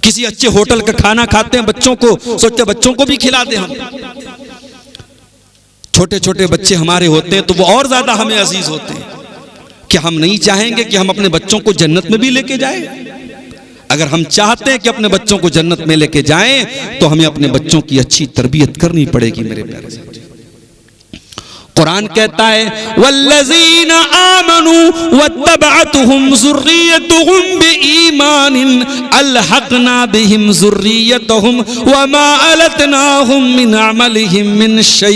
किसी अच्छे होटल का खाना खाते हैं, बच्चों को सोचते बच्चों को भी खिला दें हम। छोटे छोटे बच्चे हमारे होते हैं तो वो और ज्यादा हमें अजीज होते हैं। क्या हम नहीं चाहेंगे कि हम अपने बच्चों को जन्नत में भी लेके जाएं? अगर हम चाहते हैं कि अपने बच्चों को जन्नत में लेके जाएं तो हमें अपने बच्चों की अच्छी तरबियत करनी पड़ेगी। मेरे प्यारे साथियों, कुरान कहता है, वल्लज़ीना आमनू वत्तबअतहुम ज़ुर्रिय्यतुहुम बिईमानिन अलहक़ना बिहिम ज़ुर्रिय्यतहुम वमा अलतनाहुम मिन अमलिहिम मिन शै।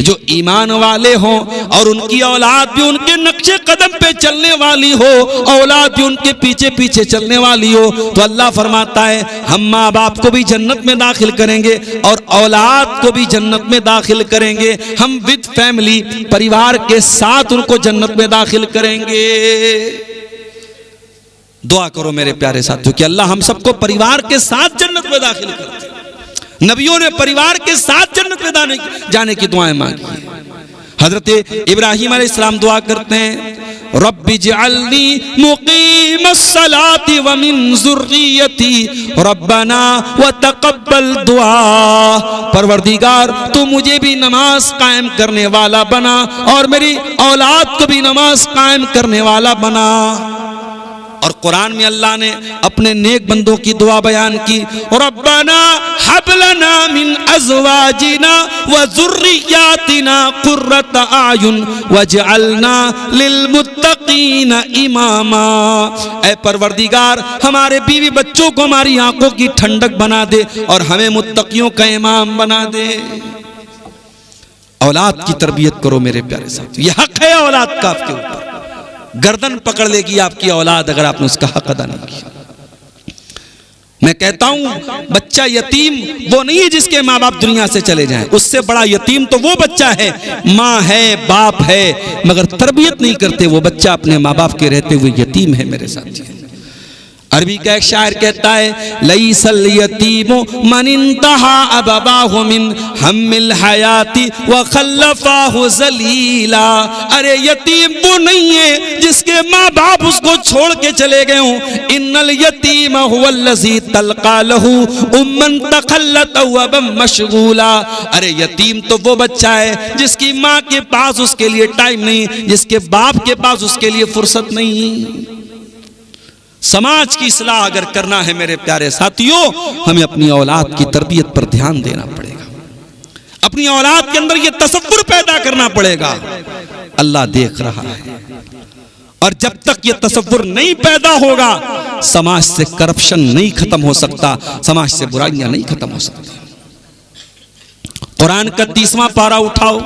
जो ईमान वाले हों और उनकी औलाद भी उनके नक्शे कदम पे चलने वाली हो, औलाद भी उनके पीछे पीछे चलने वाली हो, तो अल्लाह फरमाता है हम माँ बाप को भी जन्नत में दाखिल करेंगे और औलाद को भी जन्नत में दाखिल करेंगे। हम विद फैमिली, परिवार के साथ उनको जन्नत में दाखिल करेंगे। दुआ करो मेरे प्यारे साथियों कि अल्लाह हम सबको परिवार के साथ जन्नत में दाखिल कर दे। नबियों ने परिवार के साथ जन्नत में जाने की दुआएं मांगी। हजरत इब्राहिम अलैहिस्सलाम दुआ करते हैं, रब्बि जअलनी मुकीमस्सलाति व मिन ज़ुर्रियती रब्बना व तक़ब्बल दुआ। परवरदिगार, तू मुझे भी नमाज कायम करने वाला बना और मेरी औलाद को भी नमाज कायम करने वाला बना। और कुरान में अल्लाह ने अपने नेक बंदों की दुआ बयान की, रब्बना हब लना मिन अज़वाजिना व ज़ुर्रिय्यातिना क़ुर्रत आयुन वजअलना लिलमुत्तक़ीना इमामा। ऐ परवरदिगार, हमारे बीवी बच्चों को हमारी आंखों की ठंडक बना दे और हमें मुत्तकियों का इमाम बना दे। औलाद की तरबियत करो मेरे प्यारे साथियों, यह हक है औलाद का आपके ऊपर। गर्दन पकड़ लेगी आपकी औलाद अगर आपने उसका हक अदा नहीं किया। मैं कहता हूं, बच्चा यतीम वो नहीं है जिसके माँ बाप दुनिया से चले जाएं। उससे बड़ा यतीम तो वो बच्चा है, माँ है, बाप है, मगर तरबियत नहीं करते, वो बच्चा अपने माँ बाप के रहते हुए यतीम है। मेरे साथी, अरबी का एक शायर कहता है, लईसल यतीमु मन इंतहा अबवाहु मिन हम्मिल हयाती व खल्लफाहु जलीला। अरे यतीम वो नहीं है जिसके माँ बाप उसको छोड़ के चले गए हों। इन्नल यतीम हुवल्लज़ी तल्का लहू उम्मन तखल्लत व बम मशगूला। अरे यतीम तो वो बच्चा है जिसकी माँ के पास उसके लिए टाइम नहीं, जिसके बाप के पास उसके लिए फुर्सत नहीं। समाज की इस्लाह अगर करना है मेरे प्यारे साथियों, हमें अपनी औलाद की तरबियत पर ध्यान देना पड़ेगा। अपनी औलाद के अंदर यह तसव्वुर पैदा करना पड़ेगा, अल्लाह देख रहा है। और जब तक यह तसव्वुर नहीं पैदा होगा, समाज से करप्शन नहीं खत्म हो सकता, समाज से बुराइयां नहीं खत्म हो सकती। कुरान का 30वां पारा उठाओ,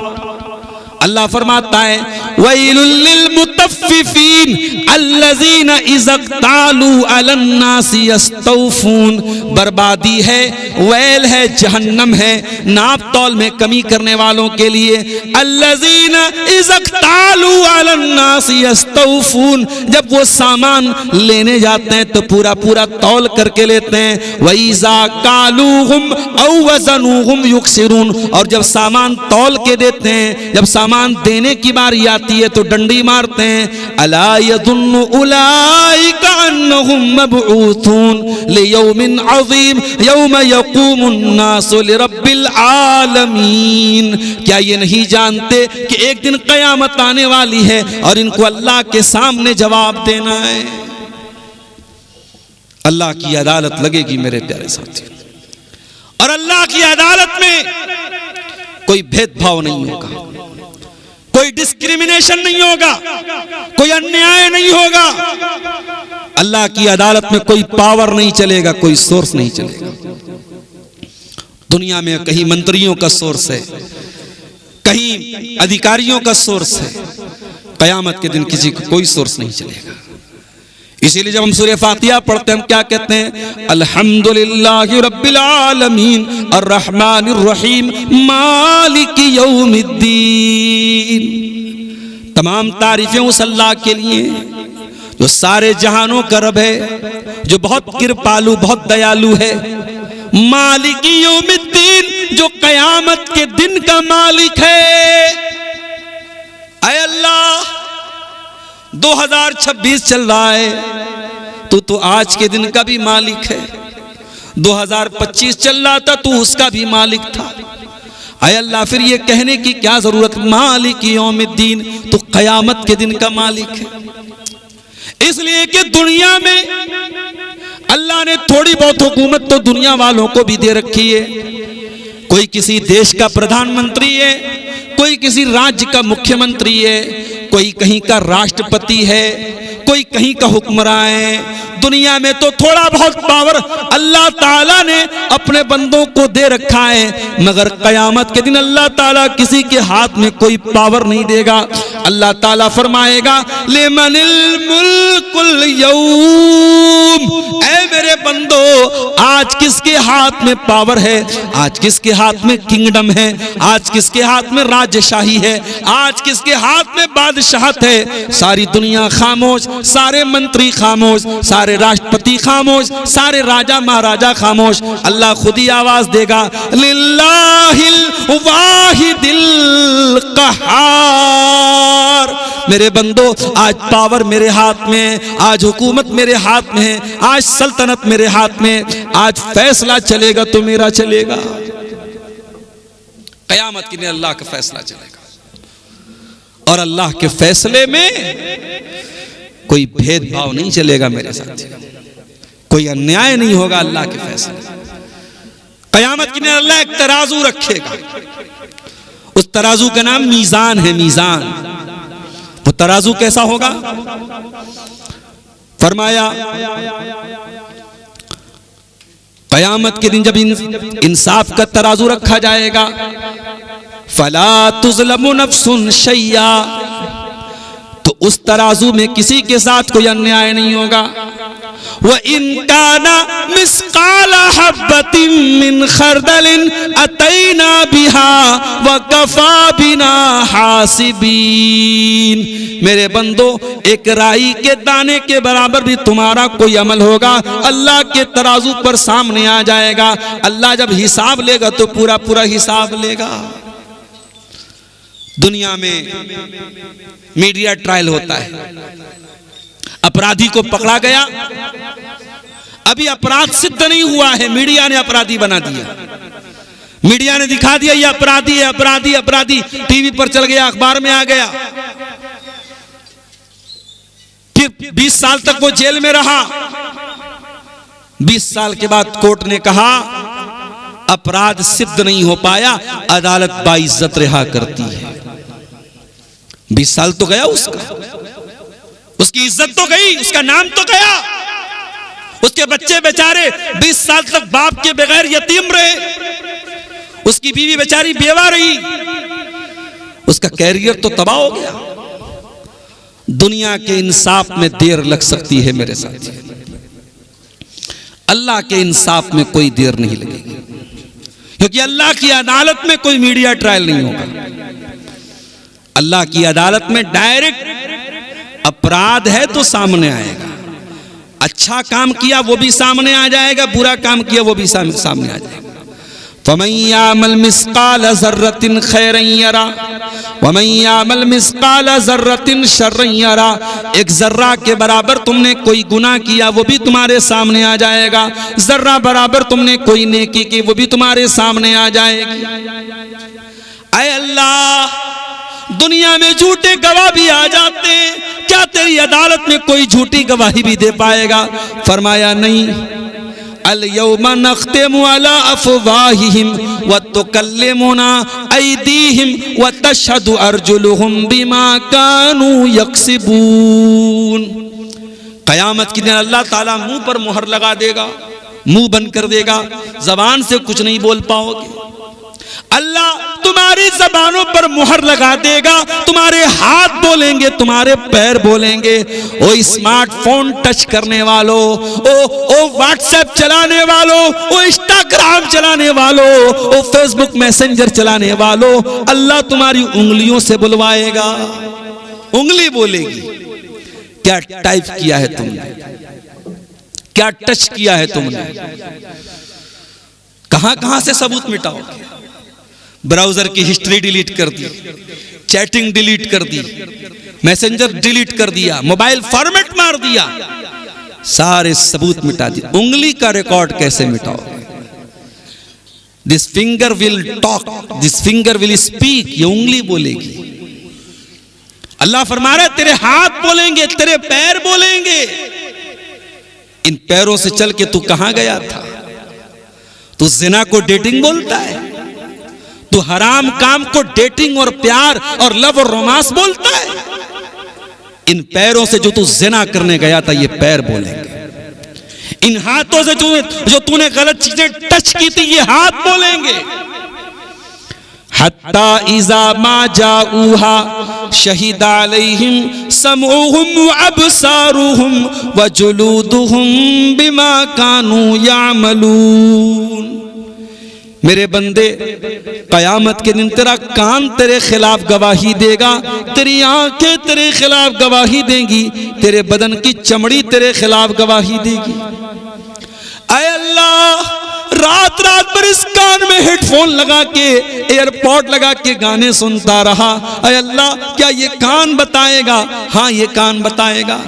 अल्लाह फरमाता है वैलुल लिल मुतफ्फिफीन अल्लज़ीना इज़ा क़तालू अलन नासी यस्तौफून। बर्बादी है, वैल है, जहन्नम है नाप तौल में कमी करने वालों के लिए। अल्लज़ीना इज़ा क़तालू अलन नासी यस्तौफून, जब वो सामान लेने जाते हैं तो पूरा पूरा तौल करके लेते हैं। वइज़ा कालूहुम औ वज़नूहुम युक्सिरून, और जब सामान तौल के देते हैं, जब सामान देने की बारी आती है तो डंडी मारते हैं। अला यज़ुन्नु उलाइका अन्नहुम मबऊथून लियौमिन अज़ीम यौम यक़ूमुन नासु लिरब्बिल आलमीन। क्या ये नहीं जानते कि एक दिन क़यामत आने वाली है और इनको अल्लाह के सामने जवाब देना है। अल्लाह की अदालत लगेगी मेरे प्यारे साथी, और अल्लाह की अदालत में कोई भेदभाव नहीं होगा, कोई डिस्क्रिमिनेशन नहीं होगा, कोई अन्याय नहीं होगा। अल्लाह की अदालत में कोई पावर नहीं चलेगा, कोई सोर्स नहीं चलेगा। दुनिया में कहीं मंत्रियों का सोर्स है, कहीं अधिकारियों का सोर्स है, कयामत के दिन किसी को कोई सोर्स नहीं चलेगा। इसीलिए जब हम सूरह फातिहा पढ़ते हैं हम क्या कहते हैं? अल्हम्दुलिल्लाहि रब्बिल आलमीन अर्रहमानिर रहीम मालिक यौमिद्दीन। तमाम तारीफें उस अल्लाह के लिए जो सारे जहानों का रब है, जो बहुत कृपालु, बहुत दयालु है। मालिक यौमिद्दीन, जो कयामत के दिन का मालिक है। ऐ अल्लाह 2026 चल रहा है, तू तो आज के दिन का भी मालिक है। 2025 चल रहा था, तू उसका भी मालिक था। ऐ अल्लाह फिर ये कहने की क्या जरूरत, मालिक यौमिद्दीन, तू कयामत के दिन का मालिक है। इसलिए कि दुनिया में अल्लाह ने थोड़ी बहुत हुकूमत तो दुनिया वालों को भी दे रखी है। कोई किसी देश का प्रधानमंत्री है, कोई किसी राज्य का मुख्यमंत्री है, कोई कहीं का राष्ट्रपति है, कोई कहीं का हुक्मरान है। दुनिया में तो थोड़ा बहुत पावर अल्लाह ताला ने अपने बंदों को दे रखा है, मगर कयामत के दिन अल्लाह ताला किसी के हाथ में कोई पावर नहीं देगा। अल्लाह ताला फरमाएगा लिमनिल मुल्कुल यौम, ऐ मेरे बंदो आज किसके हाथ में पावर है, आज किसके हाथ में किंगडम है, आज किसके हाथ में राजशाही है, आज किसके हाथ में बादशाहत है। सारी दुनिया खामोश, सारे मंत्री खामोश, सारे राष्ट्रपति खामोश, सारे राजा महाराजा खामोश। अल्लाह खुद ही आवाज देगा लिल्लाहिल वाहिदिल क़हार। मेरे बंदो आज पावर मेरे हाथ में, आज हुकूमत मेरे हाथ में है, आज सल्तनत मेरे हाथ में, आज फैसला चलेगा तो मेरा चलेगा। कयामत के दिन अल्लाह का फैसला चलेगा और अल्लाह के फैसले में कोई भेदभाव नहीं चलेगा मेरे साथ, कोई अन्याय नहीं होगा अल्लाह के फैसले। कयामत के दिन अल्लाह एक तराजू रखेगा, उस तराजू का नाम मीजान है। मीजान, वो तराजू कैसा होगा? फरमाया कयामत के दिन जब इंसाफ का तराजू रखा जाएगा, फला तुज़लमु नफ्सुन शैया, तो उस तराजू में किसी के साथ कोई अन्याय नहीं होगा। वह इनकाना मिस्काला हब्बतिन मिन खरदलिन अतैना बिहा व कफा बिना हासिबीन। मेरे बंदो एक राई के दाने के बराबर भी तुम्हारा कोई अमल होगा, अल्लाह के तराजू पर सामने आ जाएगा। अल्लाह जब हिसाब लेगा तो पूरा पूरा हिसाब लेगा। दुनिया में मीडिया ट्रायल होता है, अपराधी को पकड़ा गया, अभी अपराध सिद्ध नहीं हुआ है, मीडिया ने अपराधी बना दिया, मीडिया ने दिखा दिया ये अपराधी है, अपराधी अपराधी, टीवी पर चल गया, अखबार में आ गया, फिर 20 साल तक वो जेल में रहा। 20 साल के बाद कोर्ट ने कहा अपराध सिद्ध नहीं हो पाया, अदालत बाइज्जत रिहा करती है। 20 साल तो गया उसका, उसकी इज्जत तो गई, उसका नाम तो गया, उसके बच्चे बेचारे 20 साल तक बाप के बगैर यतीम रहे, उसकी बीवी बेचारी बेवा रही, उसका कैरियर तो तबाह हो गया। दुनिया के इंसाफ में देर लग सकती है मेरे साथी, अल्लाह के इंसाफ में कोई देर नहीं लगेगी, क्योंकि अल्लाह की अदालत में कोई मीडिया ट्रायल नहीं होगा। अल्लाह की अदालत में डायरेक्ट अपराध है तो सामने आएगा, अच्छा काम किया वो भी सामने आ जाएगा, बुरा काम किया वो भी सामने आ जाएगा। फमन यामल मिस्काल ज़र्रतिन खैरन यरा वमन यामल मिस्काल ज़र्रतिन शर्रन यरा। एक जर्रा के बराबर तुमने कोई गुनाह किया वो भी तुम्हारे सामने आ जाएगा, जर्रा बराबर तुमने कोई नेकी की वो भी तुम्हारे सामने आ जाएगी। ऐ अल्लाह, दुनिया में झूठे गवाह भी आ जाते, क्या तेरी अदालत में कोई झूठी गवाही भी दे पाएगा? फरमाया नहीं। अल यौमा नख्तिमु अला अफ़वाहिहिम व तुकल्लिमुना ऐदीहिम व तशहदु अर्जुलुहुम बिमा कानू यक्सिबून। कयामत के दिन अल्लाह ताला मुंह पर मुहर लगा देगा, मुंह बंद कर देगा, जबान से कुछ नहीं बोल पाओगे। अल्लाह तुम्हारी जबानों पर मुहर लगा देगा, तुम्हारे हाथ बोलेंगे, तुम्हारे पैर बोलेंगे। ओ स्मार्टफोन टच करने वालों, ओ व्हाट्सएप चलाने वालों, ओ इंस्टाग्राम चलाने वालों, ओ फेसबुक मैसेंजर चलाने वालों, अल्लाह तुम्हारी उंगलियों से बुलवाएगा, उंगली बोलेगी क्या टाइप किया है तुमने, क्या टच किया है तुमने, कहां कहां से सबूत मिटाओगे? ब्राउजर की हिस्ट्री डिलीट कर दी, चैटिंग डिलीट कर दी, मैसेंजर डिलीट कर दिया, मोबाइल फॉर्मेट मार दिया, सारे सबूत मिटा दिए। उंगली का रिकॉर्ड कैसे मिटाओगे? This finger will talk, this finger will speak, ये उंगली बोलेगी। अल्लाह फरमा रहा है तेरे हाथ बोलेंगे, तेरे पैर बोलेंगे। इन पैरों से चल के तू कहां गया था? तू जिना को डेटिंग बोलता है, तू हराम काम को डेटिंग और प्यार और लव और रोमांस बोलता है। इन पैरों से जो तू जिना करने गया था ये पैर बोलेंगे। इन हाथों से जो तूने गलत चीजें टच की थी ये हाथ बोलेंगे। हत्ता इज़ा मा जाऊहा शहीद अलैहिम समऊहुम व अबसारुहुम व जुलूदुहुम बिमा कानू यामलून। मेरे बंदे, कयामत के दिन तेरा कान तेरे खिलाफ गवाही देगा, तेरी आंखें तेरे खिलाफ गवाही देंगी, तेरे बदन की चमड़ी तेरे खिलाफ गवाही देगी। ऐ अल्लाह, रात रात पर इस कान में हेडफोन लगा के, एयरपॉड लगा के गाने सुनता रहा। ऐ अल्लाह, क्या ये कान बताएगा? हाँ, ये कान बताएगा।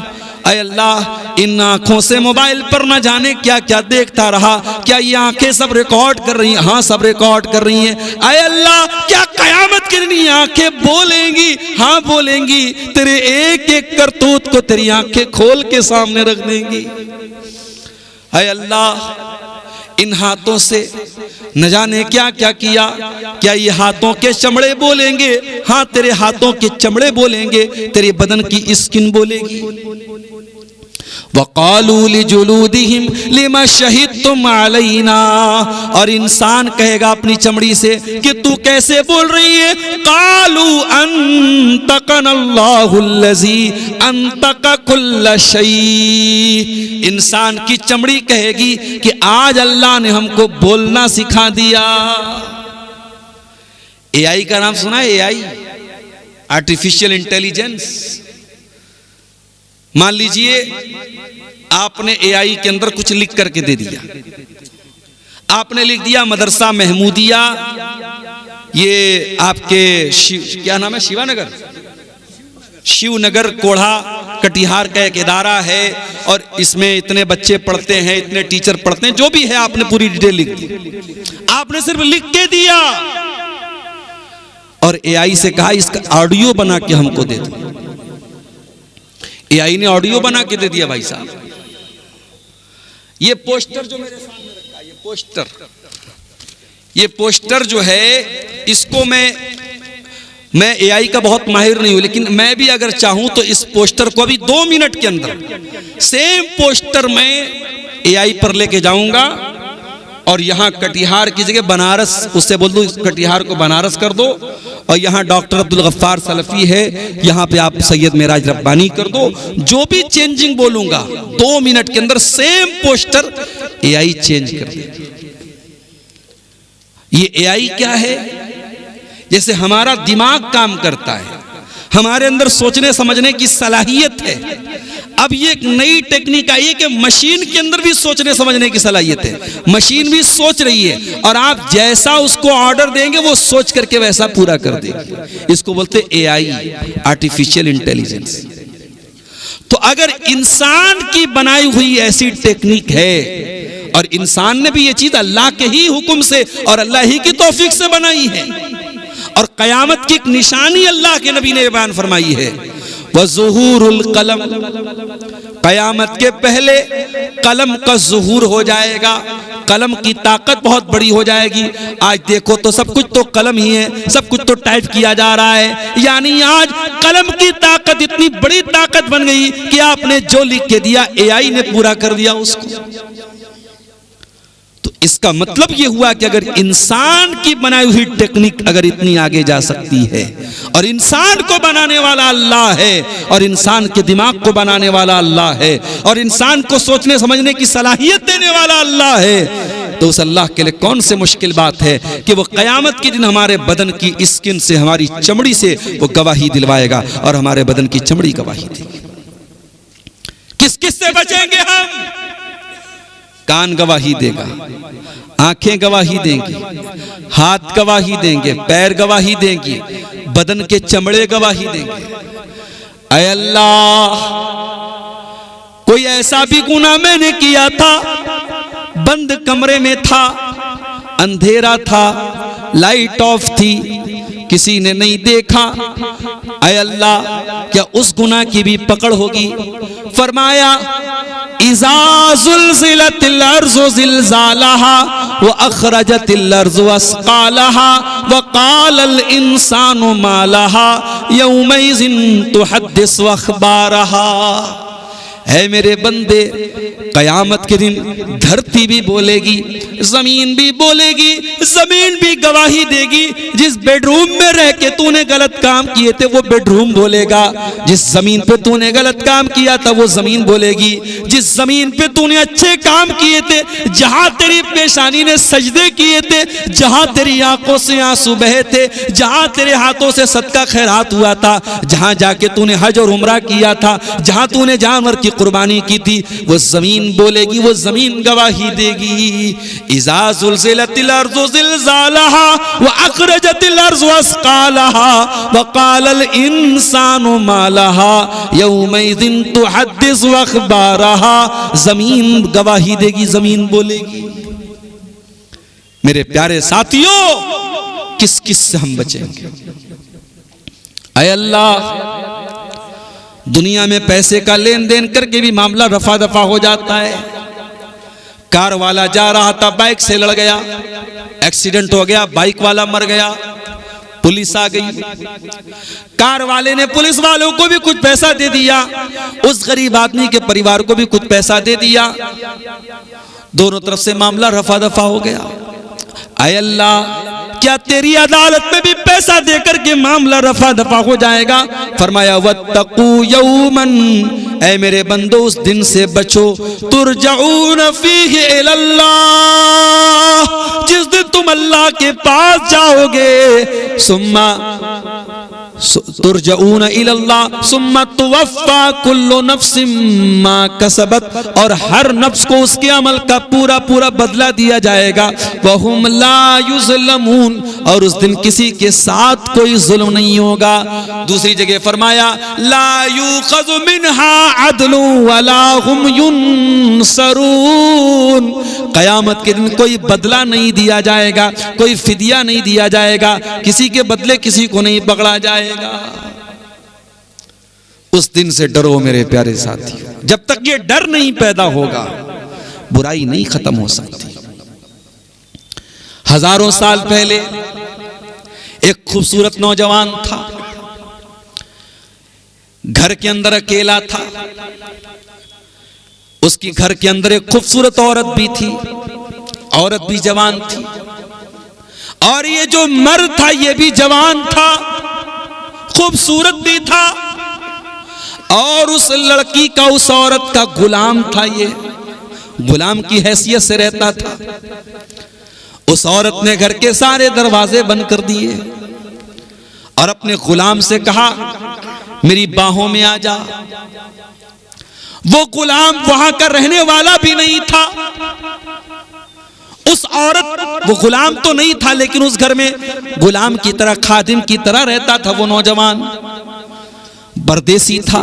ऐ अल्लाह, इन आंखों से मोबाइल पर न जाने क्या क्या देखता रहा, क्या ये आंखें सब रिकॉर्ड कर रही हैं? हाँ, सब रिकॉर्ड कर रही हैं। ऐ अल्लाह, क्या कयामत के दिन ये आंखें बोलेंगी? हाँ बोलेंगी। तेरे एक एक करतूत को तेरी आंखें खोल के सामने रख देंगी। ऐ अल्लाह, इन हाथों से न जाने क्या क्या किया, क्या ये हाथों के चमड़े बोलेंगे? हाँ, तेरे हाथों के चमड़े बोलेंगे, तेरे बदन की स्किन बोलेगी। वक़ालू लिजुलूदिहिम लिमा शहीदतुम अलैना। और इंसान कहेगा अपनी चमड़ी से कि तू कैसे बोल रही है? क़ालू अंतक़नल्लाहुल्लज़ी अंतक़ कुल्ल शै। इंसान की चमड़ी कहेगी कि आज अल्लाह ने हमको बोलना सिखा दिया। एआई का नाम सुना है? AI, artificial intelligence. मान लीजिए आपने एआई के अंदर कुछ लिख करके दे दिया, आपने लिख दिया मदरसा महमूदिया, ये आपके क्या नाम है, शिवनगर कोढ़ा कटिहार का एक इदारा है और इसमें इतने बच्चे पढ़ते हैं, इतने टीचर पढ़ते हैं, जो भी है आपने पूरी डिटेल लिख दी। आपने सिर्फ लिख के दिया और एआई से कहा इसका ऑडियो बना के हमको दे दो। एआई ने ऑडियो बना के दे दिया। भाई साहब, ये पोस्टर जो मेरे सामने रखा है, ये पोस्टर जो है, इसको मैं एआई का बहुत माहिर नहीं हूं, लेकिन मैं भी अगर चाहूं तो इस पोस्टर को अभी 2 मिनट के अंदर सेम पोस्टर मैं एआई पर लेके जाऊंगा और यहाँ कटिहार की जगह बनारस, उससे बोल दो कटिहार को बनारस कर दो, और यहाँ डॉक्टर अब्दुल गफ्फार सलफी है, यहाँ पे आप सैयद मेराज रब्बानी कर दो। जो भी चेंजिंग बोलूंगा 2 मिनट के अंदर सेम पोस्टर एआई चेंज कर देगी। ये एआई क्या है? जैसे हमारा दिमाग काम करता है, हमारे अंदर सोचने समझने की सलाहियत है। अब ये एक नई टेक्निक आई है कि मशीन के अंदर भी सोचने समझने की सलाहियत है। मशीन भी सोच रही है और आप जैसा उसको ऑर्डर देंगे वो सोच करके वैसा पूरा कर देगी। इसको बोलते एआई, आर्टिफिशियल इंटेलिजेंस। तो अगर इंसान की बनाई हुई ऐसी टेक्निक है, और इंसान ने भी ये चीज अल्लाह के ही हुक्म से और अल्लाह ही की तौफीक से बनाई है, और कयामत की एक निशानी अल्लाह के नबी ने बयान फरमाई है, वज़ुहूरुल कलम, कयामत के पहले कलम का ज़ुहूर हो जाएगा, कलम की ताकत बहुत बड़ी हो जाएगी। आज देखो तो सब कुछ तो कलम ही है, सब कुछ तो टाइप किया जा रहा है, यानी आज कलम की ताकत इतनी बड़ी ताकत बन गई कि आपने जो लिख के दिया एआई ने पूरा कर दिया उसको। तो इसका मतलब यह हुआ कि अगर इंसान की बनाई हुई टेक्निक अगर इतनी आगे जा सकती है, और इंसान को बनाने वाला अल्लाह है, और इंसान के दिमाग को बनाने वाला अल्लाह है, और इंसान को सोचने समझने की सलाहियत देने वाला अल्लाह है, तो उस अल्लाह के लिए कौन से मुश्किल बात है कि वो कयामत के दिन हमारे बदन की स्किन से, हमारी चमड़ी से वो गवाही दिलवाएगा, और हमारे बदन की चमड़ी गवाही देगी। किस किस से बचेंगे हम? कान गवाही देगा, आंखें गवाही देंगी, हाथ गवाही देंगे, पैर गवाही देंगी, बदन के चमड़े गवाही देंगे। ऐ अल्लाह, कोई ऐसा भी गुनाह मैंने किया था, बंद कमरे में था, अंधेरा था, लाइट ऑफ थी, किसी ने नहीं देखा, ऐ अल्लाह क्या उस गुनाह की भी पकड़ होगी? फरमाया इज़ा ज़ुल्ज़िलतिल अर्ज़ु ज़िल्ज़ालहा व अख़रजतिल अर्ज़ु अस्क़ालहा व क़ालल इंसानु मा लहा यौमइज़िन तुहद्दिसु अख़बारहा। है मेरे बंदे, कयामत के दिन धरती भी बोलेगी, जमीन भी बोलेगी, जमीन भी गवाही देगी। जिस बेडरूम में रह के तूने गलत काम किए थे वो बेडरूम बोलेगा, जिस जमीन पे तूने गलत काम किया था वो जमीन बोलेगी, जिस जमीन पे तूने अच्छे काम किए थे, जहां तेरी पेशानी ने सजदे किए थे, जहां तेरी आंखों से आंसू बहे थे, जहां तेरे हाथों से सदका खैरात हुआ था, जहां जाके तूने हज और उम्रा किया था, जहां तूने जानवर की कुर्बानी की थी, वो जमीन बोलेगी, वो जमीन गवाही देगी। इज़ा ज़ुल्ज़िलतिल अर्ज़ु ज़िल्ज़ालहा व अख़रजतिल अर्ज़ु अस्क़ालहा व क़ालल इंसानु मा लहा यौमइज़िन तुहद्दिसु अख़बारहा। जमीन गवाही देगी, जमीन बोलेगी। मेरे प्यारे साथियों, किस किस से हम बचेंगे? ऐ अल्लाह, दुनिया में पैसे का लेन देन करके भी मामला रफा दफा हो जाता है। कार वाला जा रहा था, बाइक से लड़ गया, एक्सीडेंट हो गया, बाइक वाला मर गया, पुलिस आ गई, कार वाले ने पुलिस वालों को भी कुछ पैसा दे दिया, उस गरीब आदमी के परिवार को भी कुछ पैसा दे दिया, दोनों तरफ से मामला रफा दफा हो गया। ऐ अल्लाह, क्या तेरी अदालत में भी पैसा देकर के मामला रफा दफा हो जाएगा? फरमाया वत्तकू यौमन, ऐ मेरे बंदो उस दिन से बचो, तुरजऊन फीहि इलल्लाह, जिस दिन तुम अल्लाह के पास जाओगे, सुम्मा तुरजऊन इलल्लाह सुम्मा तुवफ़्फ़ा कुल्लु नफ्सिम मा कसबत, और हर नफ्स को उसके अमल का पूरा पूरा बदला दिया जाएगा। वहुम ला युज़लमून, और उस दिन किसी के साथ कोई जुल्म नहीं होगा। दूसरी जगह फरमाया ला युख़ज़ु मिन्हा अदलु वला हुम युनसरून, कयामत के दिन कोई बदला नहीं दिया जाएगा, कोई फिदिया नहीं दिया जाएगा, किसी के बदले किसी को नहीं पकड़ा जाएगा। उस दिन से डरो मेरे प्यारे साथियों। जब तक ये डर नहीं पैदा होगा, बुराई नहीं खत्म हो सकती। हजारों साल पहले एक खूबसूरत नौजवान था, घर के अंदर अकेला था, उसकी घर के अंदर एक खूबसूरत औरत भी थी। औरत भी जवान थी और ये जो मर्द था ये भी जवान था, खूबसूरत भी था और उस लड़की का, उस औरत का गुलाम था। ये गुलाम की हैसियत से रहता था। उस औरत ने घर के सारे दरवाजे बंद कर दिए और अपने गुलाम से कहा मेरी बाहों में आ जा। वो गुलाम वहां का रहने वाला भी नहीं था। उस औरत, वो गुलाम तो नहीं था लेकिन उस घर में गुलाम की तरह, खादिम की तरह रहता था। वो नौजवान परदेसी था।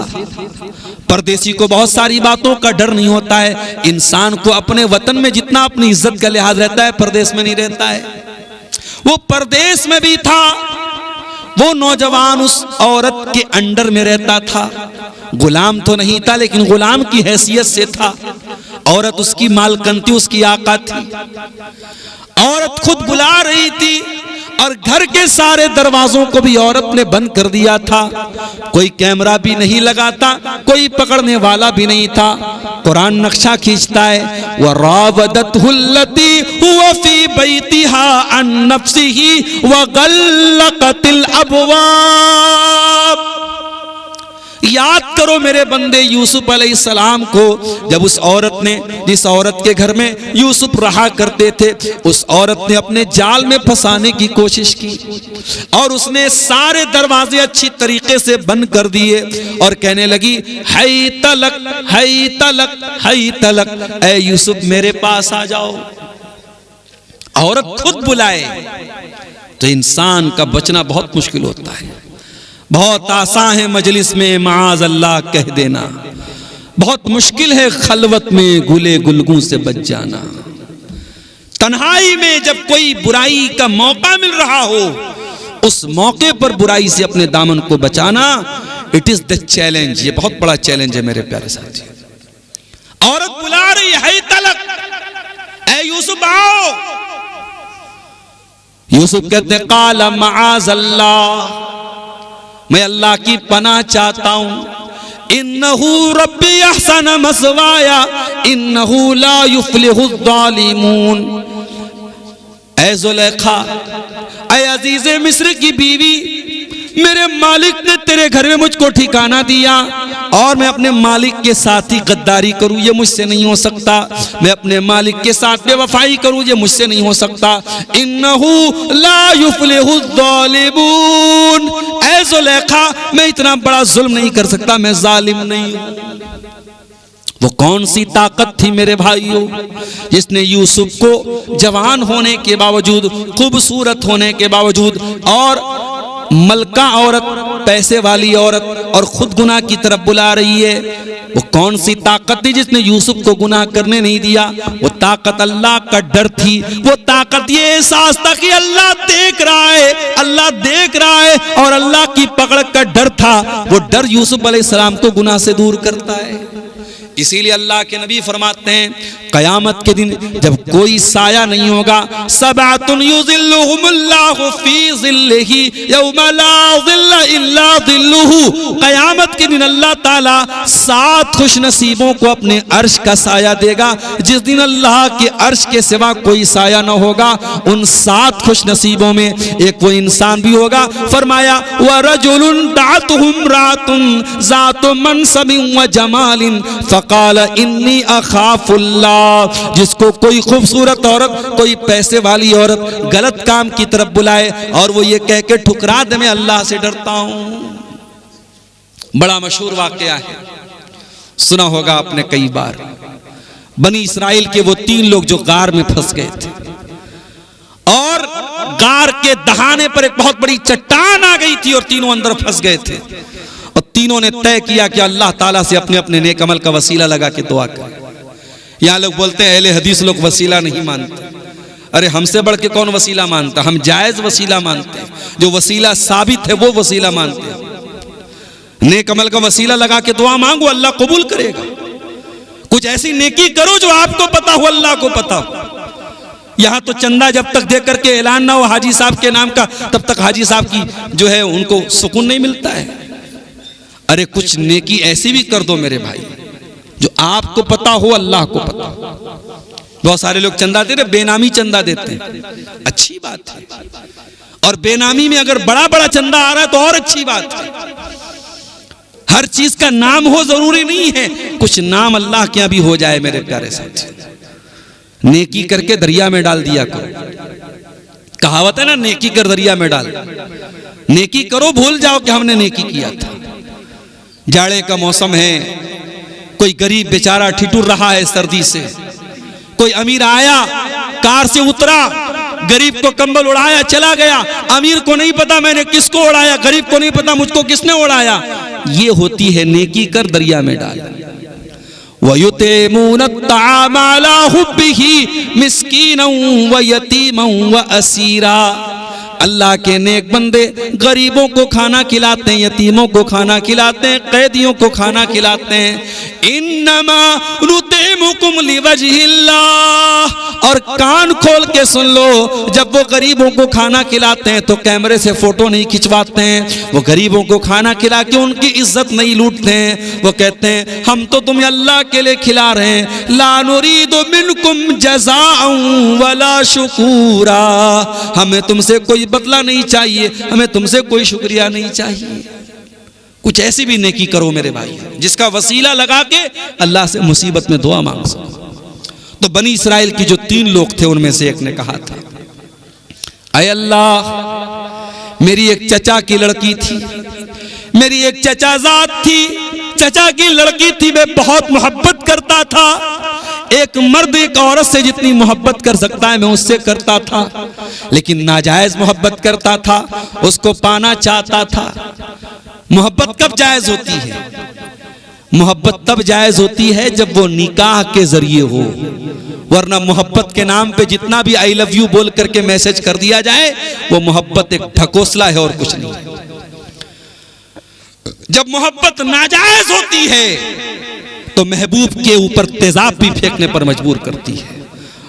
परदेसी को बहुत सारी बातों का डर नहीं होता है। इंसान को अपने वतन में जितना अपनी इज्जत का लिहाज रहता है, परदेश में नहीं रहता है। वो परदेश में भी था। वो नौजवान उस औरत के अंडर में रहता था। गुलाम तो नहीं था लेकिन गुलाम की हैसियत से था। औरत उसकी मालकन थी, उसकी आका थी। औरत खुद बुला रही थी और घर के सारे दरवाजों को भी औरत ने बंद कर दिया था। कोई कैमरा भी नहीं लगाता, कोई पकड़ने वाला भी नहीं था। कुरान नक्शा खींचता है, वरावदतहुल्लती हुवा फी बैतिहा अन नफ्सिही वगल्लकतिल अबवाब। याद करो मेरे बंदे यूसुफ अलैहिस्सलाम को, जब उस औरत ने, जिस औरत के घर में यूसुफ रहा करते थे, उस औरत ने अपने जाल में फंसाने की कोशिश की और उसने सारे दरवाजे अच्छी तरीके से बंद कर दिए और कहने लगी है तलक, है तलक, है तलक, ऐ यूसुफ मेरे पास आ जाओ। औरत खुद बुलाए तो इंसान का बचना बहुत मुश्किल होता है। बहुत आसान है मजलिस में माज़ अल्लाह कह देना, बहुत मुश्किल है खलवत में गुले गुलगू से बच जाना। तन्हाई में जब कोई बुराई का मौका मिल रहा हो, उस मौके पर बुराई से अपने दामन को बचाना, इट इज द चैलेंज। ये बहुत बड़ा चैलेंज है मेरे प्यारे साथी। औरत बुला रही है तलक, ऐ यूसुफ आओ। यूसुफ कहते हैं काला माज़ अल्लाह, मैं अल्लाह की पनाह चाहता हूं। इन्नहु रब्बी अहसन मसवाया इन्नहु ला युफ्लिहु ज़ालिमून। ऐ ज़ुलेखा, ऐ अजीज़े मिस्र की बीवी, मेरे मालिक ने तेरे घर में मुझको ठिकाना दिया और मैं अपने मालिक के साथ ही गद्दारी करूं, ये मुझसे नहीं हो सकता। मैं अपने मालिक के साथ बेवफाई करूं, ये मुझसे नहीं हो सकता। इन्नहु ला युफ्लिहु ज़ालिमून। ऐ ज़ुलेखा, मैं इतना बड़ा जुल्म नहीं कर सकता, मैं जालिम नहीं हूं। वो कौन सी ताकत थी मेरे भाइयों, जिसने यूसुफ को जवान होने के बावजूद, खूबसूरत होने के बावजूद और मलका औरत, पैसे वाली औरत, और खुद गुनाह की तरफ बुला रही है। वो कौन सी ताकत थी जिसने यूसुफ को गुनाह करने नहीं दिया? वो ताकत अल्लाह का डर थी। वो ताकत ये एहसास था कि अल्लाह देख रहा है, अल्लाह देख रहा है, और अल्लाह की पकड़ का डर था। वो डर यूसुफ अलैहिस्सलाम को गुनाह से दूर करता है। इसीलिए अल्लाह के नबी फरमाते हैं कयामत के दिन जब कोई साया नहीं होगा, सबातुन युज़िल्लुहुमुल्लाहु फी ज़िल्लिही यौमा ला ज़िल्ला इल्ला ज़िल्लुहु। कयामत के दिन अल्लाह ताला 7 खुशनसीबों को अपने अर्श का साया देगा। जिस दिन अल्लाह के अर्श के सिवा कोई साया न होगा, उन 7 खुशनसीबों में एक वो इंसान भी होगा। फरमाया व रजुलुन दातुहु इम्राअतुन ज़ातु मनसबिन व जमालिन फ़क़ाल इन्नी अख़ाफ़ुल्लाह। जिसको कोई खूबसूरत औरत, कोई पैसे वाली औरत गलत काम की तरफ बुलाए और वो ये कह के ठुकरा दे मैं अल्लाह से डरता हूं। बड़ा मशहूर वाकया है, सुना होगा आपने कई बार। बनी इस्राइल के वो 3 लोग जो गार में फंस गए थे और गार के दहाने पर एक बहुत बड़ी चट्टान आ गई थी और तीनों अंदर फंस गए थे। और तीनों ने तय किया कि अल्लाह ताला से अपने अपने नेक अमल का वसीला लगा के दुआ करें। यहाँ लोग बोलते हैं अहले हदीस लोग वसीला नहीं मानते। अरे हमसे बढ़ के कौन वसीला मानता? हम जायज वसीला मानते हैं, जो वसीला साबित है वो वसीला मानते हैं। नेक अमल का वसीला लगा के दुआ मांगो, अल्लाह कबूल करेगा। कुछ ऐसी नेकी करो जो आपको पता हो, अल्लाह को पता हो। यहाँ तो चंदा जब तक दे करके ऐलान ना हो हाजी साहब के नाम का, तब तक हाजी साहब की जो है उनको सुकून नहीं मिलता है। अरे कुछ नेकी ऐसी भी कर दो मेरे भाई जो आपको पता हो, अल्लाह को पता हो। बहुत सारे लोग चंदा देते, बेनामी चंदा देते हैं, अच्छी बात है। और बेनामी में अगर बड़ा बड़ा चंदा आ रहा है तो और अच्छी बात है। हर चीज का नाम हो जरूरी नहीं है, कुछ नाम अल्लाह के यहां भी हो जाए मेरे प्यारे साथी। नेकी करके दरिया में डाल दिया करो, कहावत है ना, नेकी कर दरिया में डाल। नेकी करो, भूल जाओ कि हमने नेकी किया था। जाड़े का मौसम है, कोई गरीब बेचारा ठिठुर रहा है सर्दी से, कोई अमीर आया, कार से उतरा, गरीब को कंबल उड़ाया, चला गया। अमीर को नहीं पता मैंने किसको उड़ाया, गरीब को नहीं पता मुझको किसने उड़ाया। ये होती है नेकी कर दरिया में डाल। वयुतिमून अत्ताअम अला हुब्बिही मिस्कीनन व यतीमन व असीरा। अल्लाह के नेक बंदे गरीबों को खाना खिलाते हैं, यतीमों को खाना खिलाते हैं, कैदियों को खाना खिलाते हैं। इन्नमा नुतिमुकुम लिवजहिल्लाह। और कान खोल के सुन लो, जब वो गरीबों को खाना खिलाते हैं तो कैमरे से फोटो नहीं खिंचवाते हैं, वो गरीबों को खाना खिला के उनकी इज्जत नहीं लूटते हैं। वो कहते हैं हम तो तुम्हें अल्लाह के लिए खिला रहे हैं। ला नुरीदु मिनकुम जज़ाअन वला शुकूरा। हमें तुमसे कोई बदला नहीं चाहिए, हमें तुमसे कोई शुक्रिया नहीं चाहिए। कुछ ऐसी भी नेकी करो मेरे भाई, जिसका वसीला लगा के अल्लाह से मुसीबत में दुआ मांग सको। तो बनी इस्राइल की जो 3 लोग थे उनमें से एक ने कहा था, अय अल्लाह, मेरी एक चचा की लड़की थी, मेरी एक चचाजाद थी, चचा की लड़की थी, मैं बहुत मोहब्बत करता था। एक मर्द एक औरत से जितनी मोहब्बत कर सकता है मैं उससे करता था, लेकिन नाजायज मोहब्बत करता था, उसको पाना चाहता था। मोहब्बत कब जायज होती है? मोहब्बत तब जायज होती है जब वो निकाह के जरिए हो, वरना मोहब्बत के नाम पे जितना भी आई लव यू बोल करके मैसेज कर दिया जाए वो मोहब्बत एक ढकोसला है और कुछ नहीं। जब मोहब्बत नाजायज होती है तो महबूब के ऊपर तेजाब भी फेंकने पर मजबूर करती है।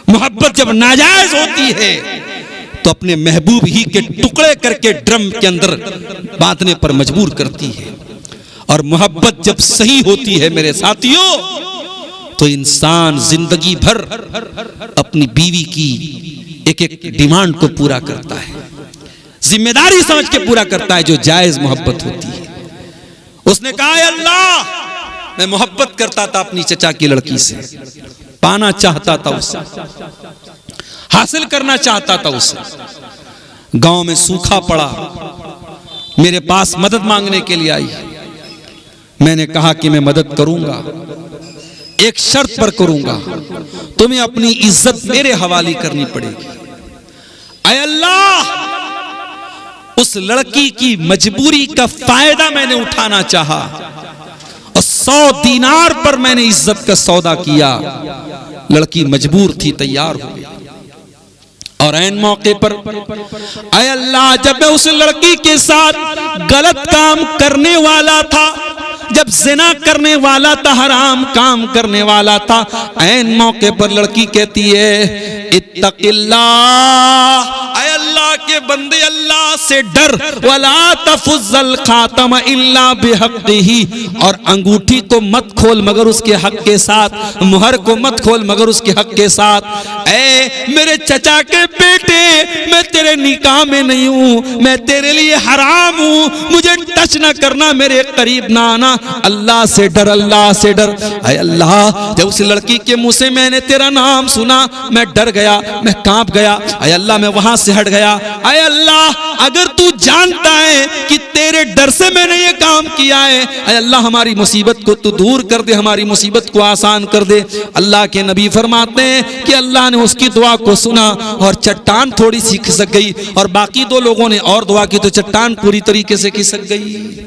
मोहब्बत जब नाजायज होती है तो अपने महबूब ही के टुकड़े करके ड्रम के अंदर बांधने पर मजबूर करती है। और मोहब्बत जब सही होती है मेरे साथियों तो इंसान जिंदगी भर अपनी बीवी की एक एक डिमांड को पूरा करता है, जिम्मेदारी समझ के पूरा करता है, जो जायज मोहब्बत होती है। उसने कहा अल्लाह, मैं मोहब्बत करता था अपनी चचा की लड़की से, पाना चाहता था उससे, हासिल करना चाहता था उससे। गांव में सूखा पड़ा, मेरे पास मदद मांगने के लिए आई। मैंने कहा कि मैं मदद करूंगा, एक शर्त पर करूंगा, तुम्हें अपनी इज्जत मेरे हवाले करनी पड़ेगी। ऐ अल्लाह, उस लड़की की मजबूरी का फायदा मैंने उठाना चाहा और 100 दीनार पर मैंने इज्जत का सौदा किया। लड़की मजबूर थी, तैयार हो गई। और ऐन मौके पर ऐ अल्लाह, जब मैं उस लड़की के साथ गलत काम करने वाला था, जब जिना करने वाला था, हराम काम करने वाला था, ऐन मौके पर लड़की कहती है इत्तकिल्लाह, ऐ अल्लाह के बंदे अल्लाह से डर, वला तफुज़ल खातम इल्ला बिहक़्क़िही, और अंगूठी को मत खोल मगर उसके हक के साथ, मुहर को मत खोल मगर उसके हक के साथ। ऐ मेरे चचा के बेटे, मैं तेरे निकाह में नहीं हूं, मैं तेरे लिए हराम हूं, मुझे टच ना करना, मेरे करीब ना आना। अल्लाह से डर, अल्लाह से डर। ऐ अल्लाह, जब उस लड़की के मुंह से मैंने तेरा नाम सुना मैं डर गया, मैं कांप गया। ऐ अल्लाह, मैं वहां से हट गया। ऐ अल्लाह, अगर तू जानता है कि तेरे डर से मैंने ये काम किया है, ऐ अल्लाह हमारी मुसीबत को तू दूर कर दे, हमारी मुसीबत को आसान कर दे। अल्लाह के नबी फरमाते हैं कि अल्लाह ने उसकी दुआ को सुना और चट्टान थोड़ी सी खिसक गई, और बाकी 2 लोगों ने और दुआ की तो चट्टान पूरी तरीके से खिसक गई।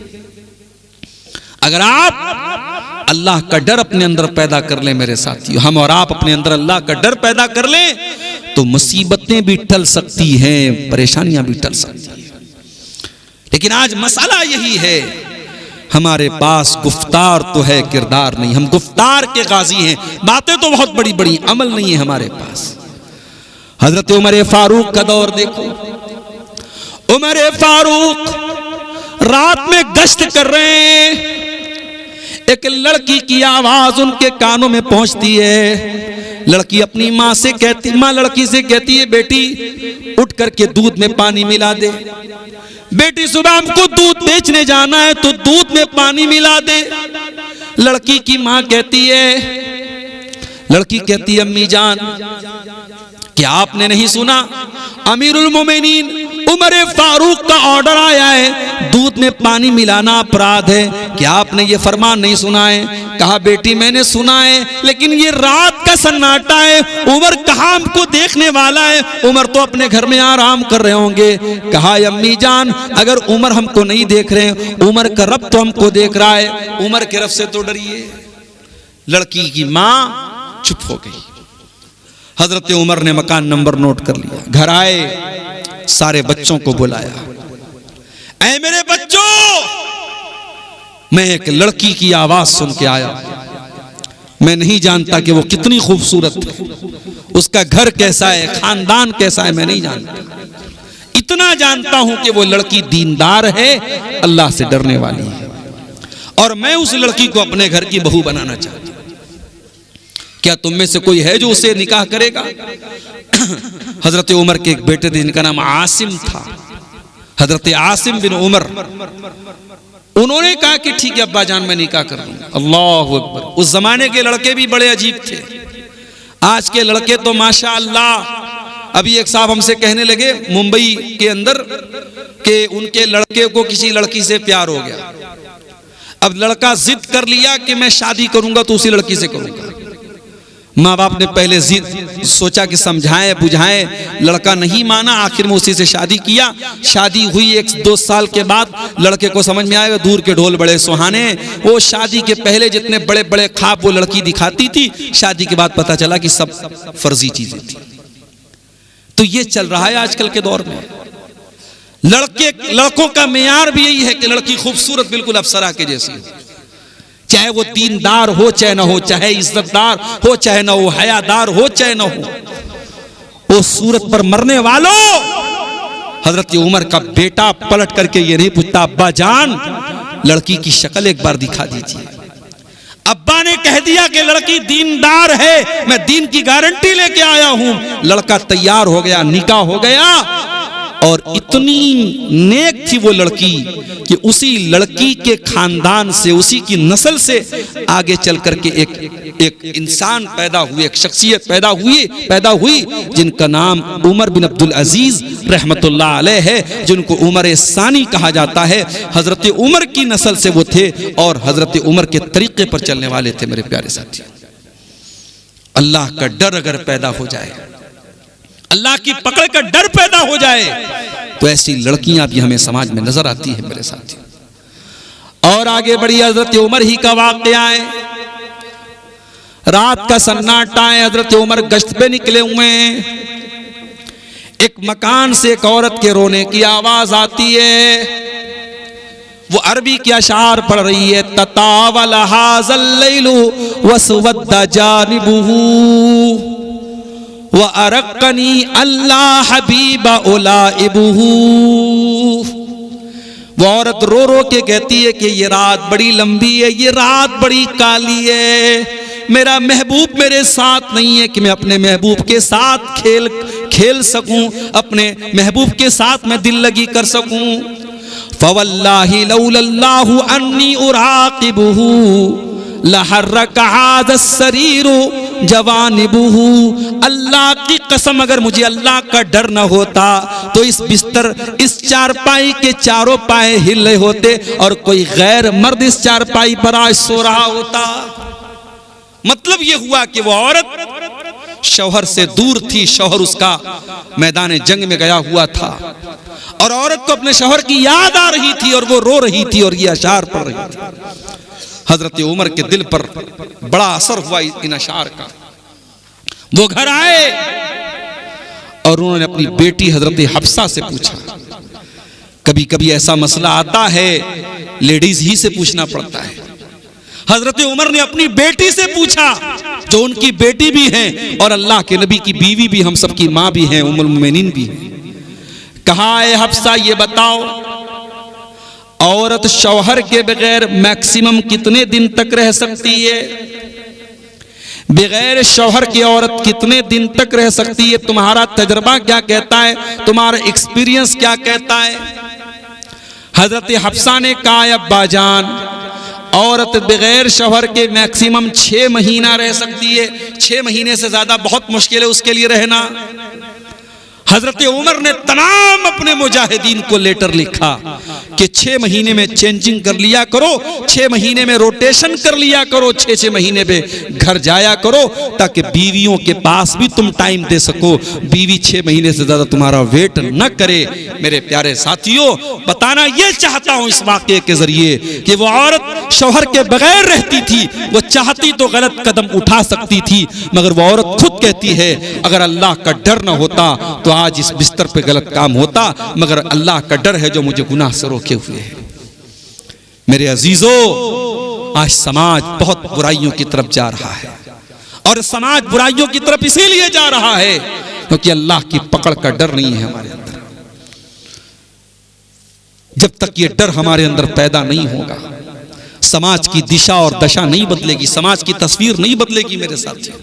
अगर आप अल्लाह का डर अपने अंदर पैदा कर लें मेरे साथियों, हम और आप अपने अंदर अल्लाह का डर पैदा कर लें तो मुसीबतें भी टल सकती हैं, परेशानियां भी टल सकती हैं। लेकिन आज मसला यही है, हमारे पास गुफ्तार तो है, किरदार नहीं। हम गुफ्तार के गाजी हैं, बातें तो बहुत बड़ी बड़ी, अमल नहीं है हमारे पास। हजरत उमर फारूक का दौर देखो, उमर फारूक रात में गश्त कर रहे हैं, एक लड़की की आवाज उनके कानों में पहुंचती है। लड़की अपनी माँ से कहती, माँ लड़की से कहती है, बेटी उठ करके दूध में पानी मिला दे। बेटी सुबह हमको दूध बेचने जाना है तो दूध में पानी मिला दे। लड़की की माँ कहती है, लड़की कहती है, अम्मी जान क्या आपने नहीं सुना अमीरुल मोमिनीन उमर फारूक का ऑर्डर आया है, दूध में पानी मिलाना अपराध है, क्या आपने ये फरमान नहीं सुना है? कहा बेटी मैंने सुना है, लेकिन ये रात का सन्नाटा है, उमर कहाँ हमको देखने वाला है, उमर तो अपने घर में आराम कर रहे होंगे। कहा अम्मी जान अगर उमर हमको नहीं देख रहे, उमर का रब तो हमको देख रहा है, उमर के रब से तो डरिए। लड़की की माँ चुप हो गई। हजरत उमर ने मकान नंबर नोट कर लिया, घर आए, सारे बच्चों को बुलाया, ऐ मेरे बच्चों, मैं एक लड़की की आवाज सुन के आया। मैं नहीं जानता कि वो कितनी खूबसूरत है, उसका घर कैसा है, खानदान कैसा है, मैं नहीं जानता। इतना जानता हूं कि वो लड़की दीनदार है, अल्लाह से डरने वाली है, और मैं उस लड़की को अपने घर की बहू बनाना चाहता हूं। क्या तुम में से कोई है जो उसे निकाह करेगा? हजरत उमर के एक बेटे थे जिनका नाम आसिम था, हजरत आसिम बिन उमर। उन्होंने कहा कि ठीक है अब्बा जान मैं निकाह कर दूंगा। अल्लाह अकबर। उस जमाने के लड़के भी बड़े अजीब थे, आज के लड़के तो माशा अल्लाह। अभी एक साहब हमसे कहने लगे मुंबई के अंदर कि उनके लड़के को किसी लड़की से प्यार हो गया। अब लड़का जिद कर लिया कि मैं शादी करूंगा तो उसी लड़की से करूंगा। माँ बाप ने पहले जिद सोचा कि समझाएं बुझाएं, लड़का नहीं माना, आखिर में उसी से शादी किया। शादी हुई 1-2 साल के बाद लड़के को समझ में आया दूर के ढोल बड़े सुहाने। वो शादी के पहले जितने बड़े बड़े ख्वाब वो लड़की दिखाती थी, शादी के बाद पता चला कि सब फर्जी चीजें थी। तो ये चल रहा है आजकल के दौर में। लड़कों का मेयार भी यही है कि लड़की खूबसूरत बिल्कुल अप्सरा के जैसी हो, चाहे वो दीनदार हो चाहे ना हो, चाहे इज्जतदार हो चाहे ना हो, हयादार हो चाहे ना हो, वो सूरत पर मरने वालों। हजरत उमर का बेटा पलट करके ये नहीं पूछता अब्बा जान लड़की की शक्ल एक बार दिखा दीजिए। अब्बा ने कह दिया कि लड़की दीनदार है, मैं दीन की गारंटी लेके आया हूं। लड़का तैयार हो गया, निकाह हो गया, और इतनी नेक थी वो लड़की कि उसी लड़की के खानदान से, उसी की नस्ल से आगे चल करके एक इंसान पैदा हुए, एक शख्सियत पैदा हुई जिनका नाम उमर बिन अब्दुल अजीज रहमतुल्लाह अलैह है, जिनको उमर सानी कहा जाता है। हजरत उमर की नस्ल से वो थे और हजरत उमर के तरीके पर चलने वाले थे। मेरे प्यारे साथी, अल्लाह का डर अगर पैदा हो जाए, अल्लाह की पकड़ का डर पैदा हो जाए, तो ऐसी लड़कियां भी हमें समाज में नजर आती है मेरे साथी। और आगे बढ़ी, हजरत उमर ही का वाकया है। रात का सन्नाटा है, हजरत उमर गश्त पे निकले हुए हैं। एक मकान से एक औरत के रोने की आवाज आती है। वो अरबी के अशार पढ़ रही है, ततावल हाज़ल लैलु वस्वद्दा जानिबुहु व अरक़नी अल्लाह हबीबा उलाइबुहु। वो औरत रो रो के कहती है कि ये रात बड़ी लंबी है, ये रात बड़ी काली है, मेरा महबूब मेरे साथ नहीं है कि मैं अपने महबूब के साथ खेल सकूं, अपने महबूब के साथ मैं दिल लगी कर सकूं। फवल्लाहि लौलल्लाहु अन्नी उराक़िबुहु लहर्रका हाज़ा सरीरु जवानिबुहु। अल्लाह की कसम अगर मुझे अल्लाह का डर न होता तो इस बिस्तर, इस चारपाई के चारों पाए हिल रहे होते और कोई गैर मर्द इस चारपाई पर आज सो रहा होता। मतलब ये हुआ कि वो औरत शौहर से दूर थी, शौहर उसका मैदान जंग में गया हुआ था और औरत को अपने शौहर की याद आ रही थी और वो रो रही थी और ये अशार पढ़ रही थी। हजरत उमर के दिल पर बड़ा असर हुआ इन अशार का। वो घर आए और उन्होंने अपनी बेटी हजरत हफ्सा से पूछा। कभी कभी ऐसा मसला आता है, लेडीज ही से पूछना पड़ता है। हजरत उमर ने अपनी बेटी से पूछा, जो उनकी बेटी भी हैं और अल्लाह के नबी की बीवी भी, हम सबकी माँ भी हैं, उम्मुल मोमिनीन भी हैं। कहा, ए हफ्सा ये बताओ औरत शौहर के बगैर मैक्सिमम कितने दिन तक रह सकती है? बगैर शौहर की औरत कितने दिन तक रह सकती है? तुम्हारा तजर्बा क्या कहता है? तुम्हारा एक्सपीरियंस क्या कहता है? हजरत हफ्सा ने कहा, अब्बा जान, औरत बगैर शौहर के मैक्सिमम 6 महीना रह सकती है। 6 महीने से ज्यादा बहुत मुश्किल है उसके लिए रहना। हजरत उमर ने तमाम अपने मुजाहिदीन को लेटर लिखा कि 6 महीने में चेंजिंग कर लिया करो, 6 महीने में रोटेशन कर लिया करो, 6 महीने पे घर जाया करो, ताकि बीवियों के पास भी तुम टाइम दे सको, बीवी 6 महीने से ज्यादा तुम्हारा वेट न करे। मेरे प्यारे साथियों, बताना यह चाहता हूं इस वाक़े के जरिए कि वो औरत शौहर के बगैर रहती थी, वो चाहती तो गलत कदम उठा सकती थी, मगर वो औरत खुद कहती है अगर अल्लाह का डर न होता तो आज इस बिस्तर पे गलत काम होता, मगर अल्लाह का डर है जो मुझे गुनाह से रोके हुए है। मेरे अजीजों, आज समाज बहुत बुराइयों की तरफ जा रहा है, और समाज बुराइयों की तरफ इसीलिए जा रहा है क्योंकि अल्लाह की पकड़ का डर नहीं है हमारे अंदर। जब तक ये डर हमारे अंदर पैदा नहीं होगा, समाज की दिशा और दशा नहीं बदलेगी, समाज की तस्वीर नहीं बदलेगी। मेरे साथियों,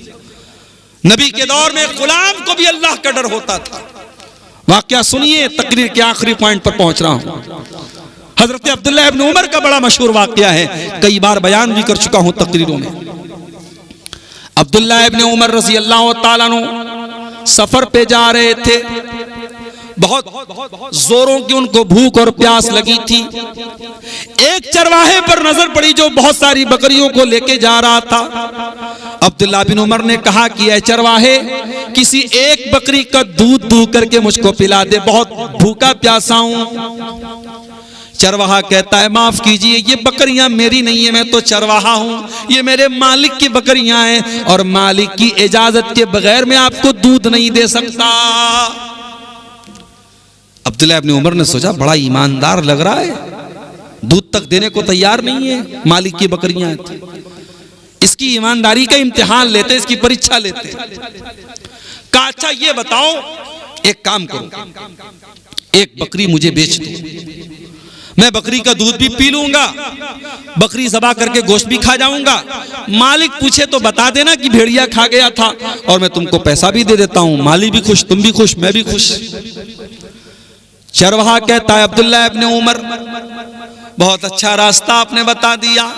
नबी के दौर में गुलाम को भी अल्लाह का डर होता था। वाकया सुनिए, तकरीर के आखिरी पॉइंट पर पहुंच रहा हूं। हजरत अब्दुल्लाह इब्न उमर का बड़ा मशहूर वाकया है, कई बार बयान भी कर चुका हूं तकरीरों में। अब्दुल्लाह इब्न उमर रज़ी अल्लाह तआला अन्हु सफर पे जा रहे थे, बहुत जोरों की उनको भूख और प्यास लगी थी। एक चरवाहे पर नजर पड़ी जो बहुत सारी बकरियों को लेके जा रहा था। अब्दुल्लाह बिन उमर ने कहा कि ऐ चरवाहे, किसी एक बकरी का दूध दूह करके मुझको पिला दे, बहुत भूखा प्यासा हूं। चरवाहा कहता है माफ कीजिए, ये बकरियां मेरी नहीं है, मैं तो चरवाहा हूं, ये मेरे मालिक की बकरियां हैं और मालिक की इजाजत के बगैर मैं आपको दूध नहीं दे सकता। अब्दुल्लाह इब्न उमर ने सोचा बड़ा ईमानदार लग रहा है, दूध तक देने को तैयार नहीं है, मालिक की बकरियां हैं, इसकी ईमानदारी का इम्तिहान लेते, इसकी परीक्षा लेते। कहा अच्छा ये बताओ, एक काम करो, एक बकरी मुझे बेच दो, मैं बकरी का दूध भी पी लूंगा, बकरी ज़बा करके गोश्त भी खा जाऊंगा, मालिक पूछे तो बता देना कि भेड़िया खा गया था, और मैं तुमको पैसा भी दे देता हूं, मालिक भी खुश, तुम भी खुश, मैं भी खुश। चरवाहा कहता है अब्दुल्लाह इब्न उमर, बहुत अच्छा रास्ता आपने बता दिया,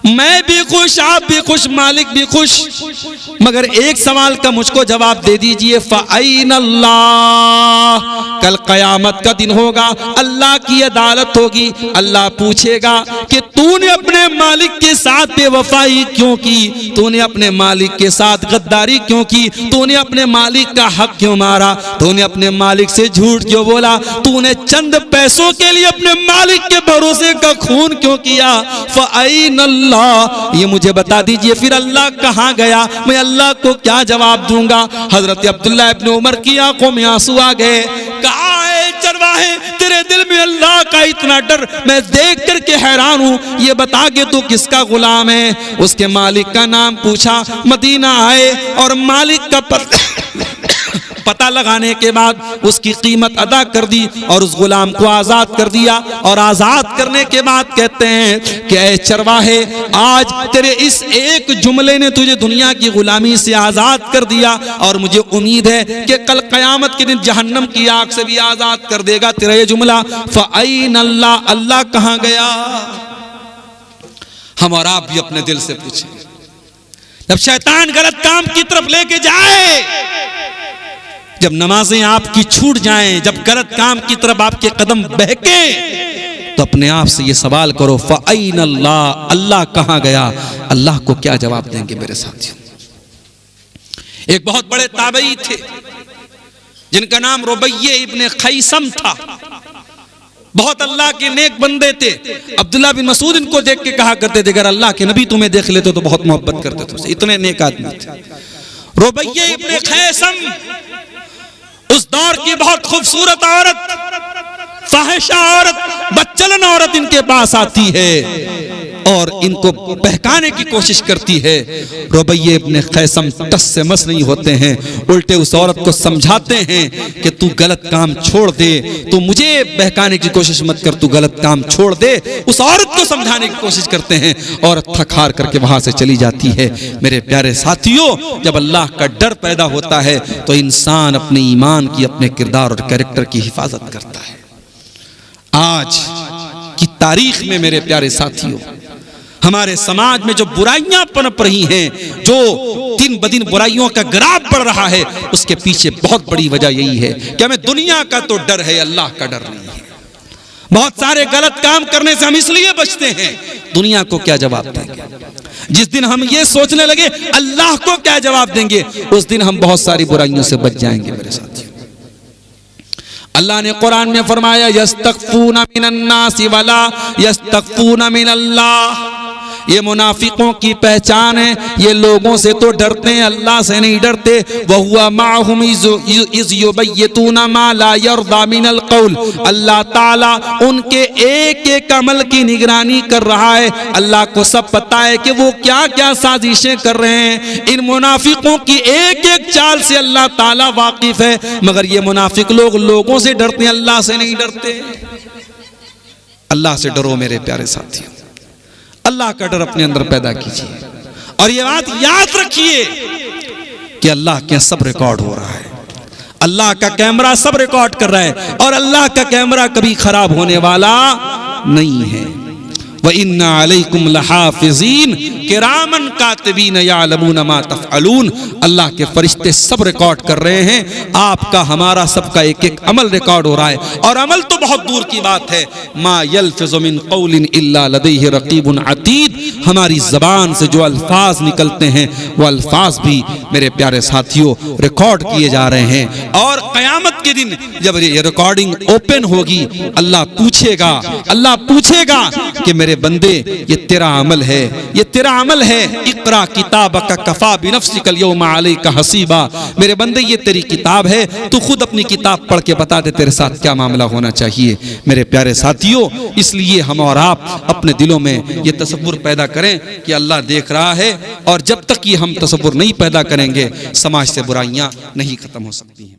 मैं भी खुश, आप भी खुश, मालिक भी खुश, मगर एक सवाल का मुझको जवाब दे दीजिए, फ़अैन अल्लाह, कल क़यामत का दिन होगा, अल्लाह की अदालत होगी, अल्लाह पूछेगा कि तूने अपने मालिक के साथ बेवफाई क्यों की, तूने अपने मालिक के साथ गद्दारी क्यों की, तूने अपने मालिक का हक क्यों मारा, तूने अपने मालिक से झूठ क्यों बोला, तूने चंद पैसों के लिए अपने मालिक के भरोसे का खून क्यों किया। फ़अैन अल्लाह, ये मुझे बता दीजिए, फिर अल्लाह कहाँ गया, मैं अल्लाह को क्या जवाब दूंगा। हजरत अब्दुल्लाह इब्न उमर की आंखों में आंसू आ गए। कहा चरवाहे, तेरे दिल में अल्लाह का इतना डर मैं देख करके हैरान हूं, ये बता के तू किसका गुलाम है। उसके मालिक का नाम पूछा, मदीना आए और मालिक का पता लगाने के बाद उसकी कीमत अदा कर दी और उस गुलाम को आजाद कर दिया। और आजाद करने के बाद कहते हैं कि ऐ चरवाहे, आज तेरे इस एक जुमले ने तुझे दुनिया की गुलामी से आजाद कर दिया, और मुझे उम्मीद है कि कल क़यामत के दिन जहन्नम की आग से भी आजाद कर देगा तेरा ये जुमला। फ़अैन अल्लाह, अल्लाह कहां गया। हम और आप भी अपने दिल से पूछें, जब शैतान गलत काम की तरफ लेके जाए, जब नमाजें आपकी छूट जाएं, जब गलत काम की तरफ आपके कदम बहके, तो अपने आप से ये सवाल करो, फ़अैन अल्लाह, अल्लाह कहां गया। अल्लाह को क्या जवाब देंगे मेरे साथियों। एक बहुत बड़े ताबई थे जिनका नाम रुबैया इब्न खैसम था, बहुत अल्लाह के नेक बंदे थे। अब्दुल्लाह बिन मसूद इनको देख के कहा करते थे, अगर अल्लाह के नबी तुम्हें देख लेते तो बहुत मोहब्बत करते थे, इतने नेक आदमी थे। रुबैया इब्न खैसम उस दौर की बहुत खूबसूरत औरत, फाहिशा औरत, बच्चलन औरत इनके पास आती है। और इनको बहकाने की कोशिश करती है। रुबैया इब्न खैसम टस से मस नहीं होते हैं, उल्टे उस औरत को समझाते हैं कि तू गलत काम छोड़ दे, तू मुझे बहकाने की कोशिश मत कर, तू गलत काम छोड़ दे। उस औरत को समझाने की कोशिश करते हैं, औरत थक हार करके वहां से चली जाती है। मेरे प्यारे साथियों, जब अल्लाह का डर पैदा होता है तो इंसान अपने ईमान की, अपने किरदार और कैरेक्टर की हिफाजत करता है। आज की तारीख में मेरे प्यारे साथियों, हमारे समाज में जो बुराइयां पनप रही हैं, जो दिन ब दिन बुराइयों का ग्राफ बढ़ रहा है, उसके पीछे बहुत बड़ी वजह यही है कि हमें दुनिया का तो डर है, अल्लाह का डर नहीं है। बहुत सारे गलत काम करने से हम इसलिए बचते हैं, दुनिया को क्या जवाब देंगे। जिस दिन हम ये सोचने लगे अल्लाह को क्या जवाब देंगे, उस दिन हम बहुत सारी बुराइयों से बच जाएंगे। मेरे साथियों, अल्लाह ने कुरान में फरमाया यस्तगफूना मिनन्नासी वला यस्तगफूना मिनल्लाह। ये मुनाफिकों की पहचान है, ये लोगों से तो डरते हैं, अल्लाह से नहीं डरते। वहुवा माहुम इज़ युबय्यतूना मा ला यर्दा मिनल क़ौल। अल्लाह ताला उनके एक एक अमल की निगरानी कर रहा है। अल्लाह को सब पता है कि वो क्या क्या साजिशें कर रहे हैं। इन मुनाफिकों की एक एक चाल से अल्लाह ताला वाकिफ है, मगर ये मुनाफिक लोग लोगों से डरते हैं, अल्लाह से नहीं डरते। अल्लाह से डरो मेरे प्यारे साथियों, अल्लाह का डर अपने अंदर पैदा कीजिए और ये बात याद रखिए कि अल्लाह के सब रिकॉर्ड हो रहा है, अल्लाह का कैमरा सब रिकॉर्ड कर रहा है और अल्लाह का कैमरा कभी खराब होने वाला नहीं है। व इन्ना अलैकुम लहाफिज़ीन किरामन कातिबीन यालमूना मा तफ़अलून। अल्लाह के फरिश्ते सब रिकॉर्ड कर रहे हैं, आपका हमारा सबका एक एक अमल रिकॉर्ड हो रहा है। और अमल तो बहुत दूर की बात है, मा यल्फ़िज़ु मिन क़ौलिन इल्ला लदैहि रक़ीबुन अतीद। हमारी ज़बान से जो अल्फाज निकलते हैं वो अल्फाज भी मेरे प्यारे साथियों रिकॉर्ड किए जा रहे हैं। और क़यामत के दिन जब ये रिकॉर्डिंग ओपन होगी, अल्लाह पूछेगा कि मेरे बंदे ये तेरा अमल है, ये तेरा अमल है। इक़रा किताबका कफ़ा बिनफ़्सिकल यौमा अलैका हसीबा। मेरे बंदे ये तेरी किताब है, तू खुद अपनी किताब पढ़ के बता दे तेरे साथ क्या मामला होना चाहिए। मेरे प्यारे साथियों, इसलिए हम और आप अपने दिलों में ये तसव्वुर पैदा करें कि अल्लाह देख रहा है, और जब तक ये हम तसव्वुर नहीं पैदा करेंगे समाज से बुराइयां नहीं खत्म हो सकती हैं।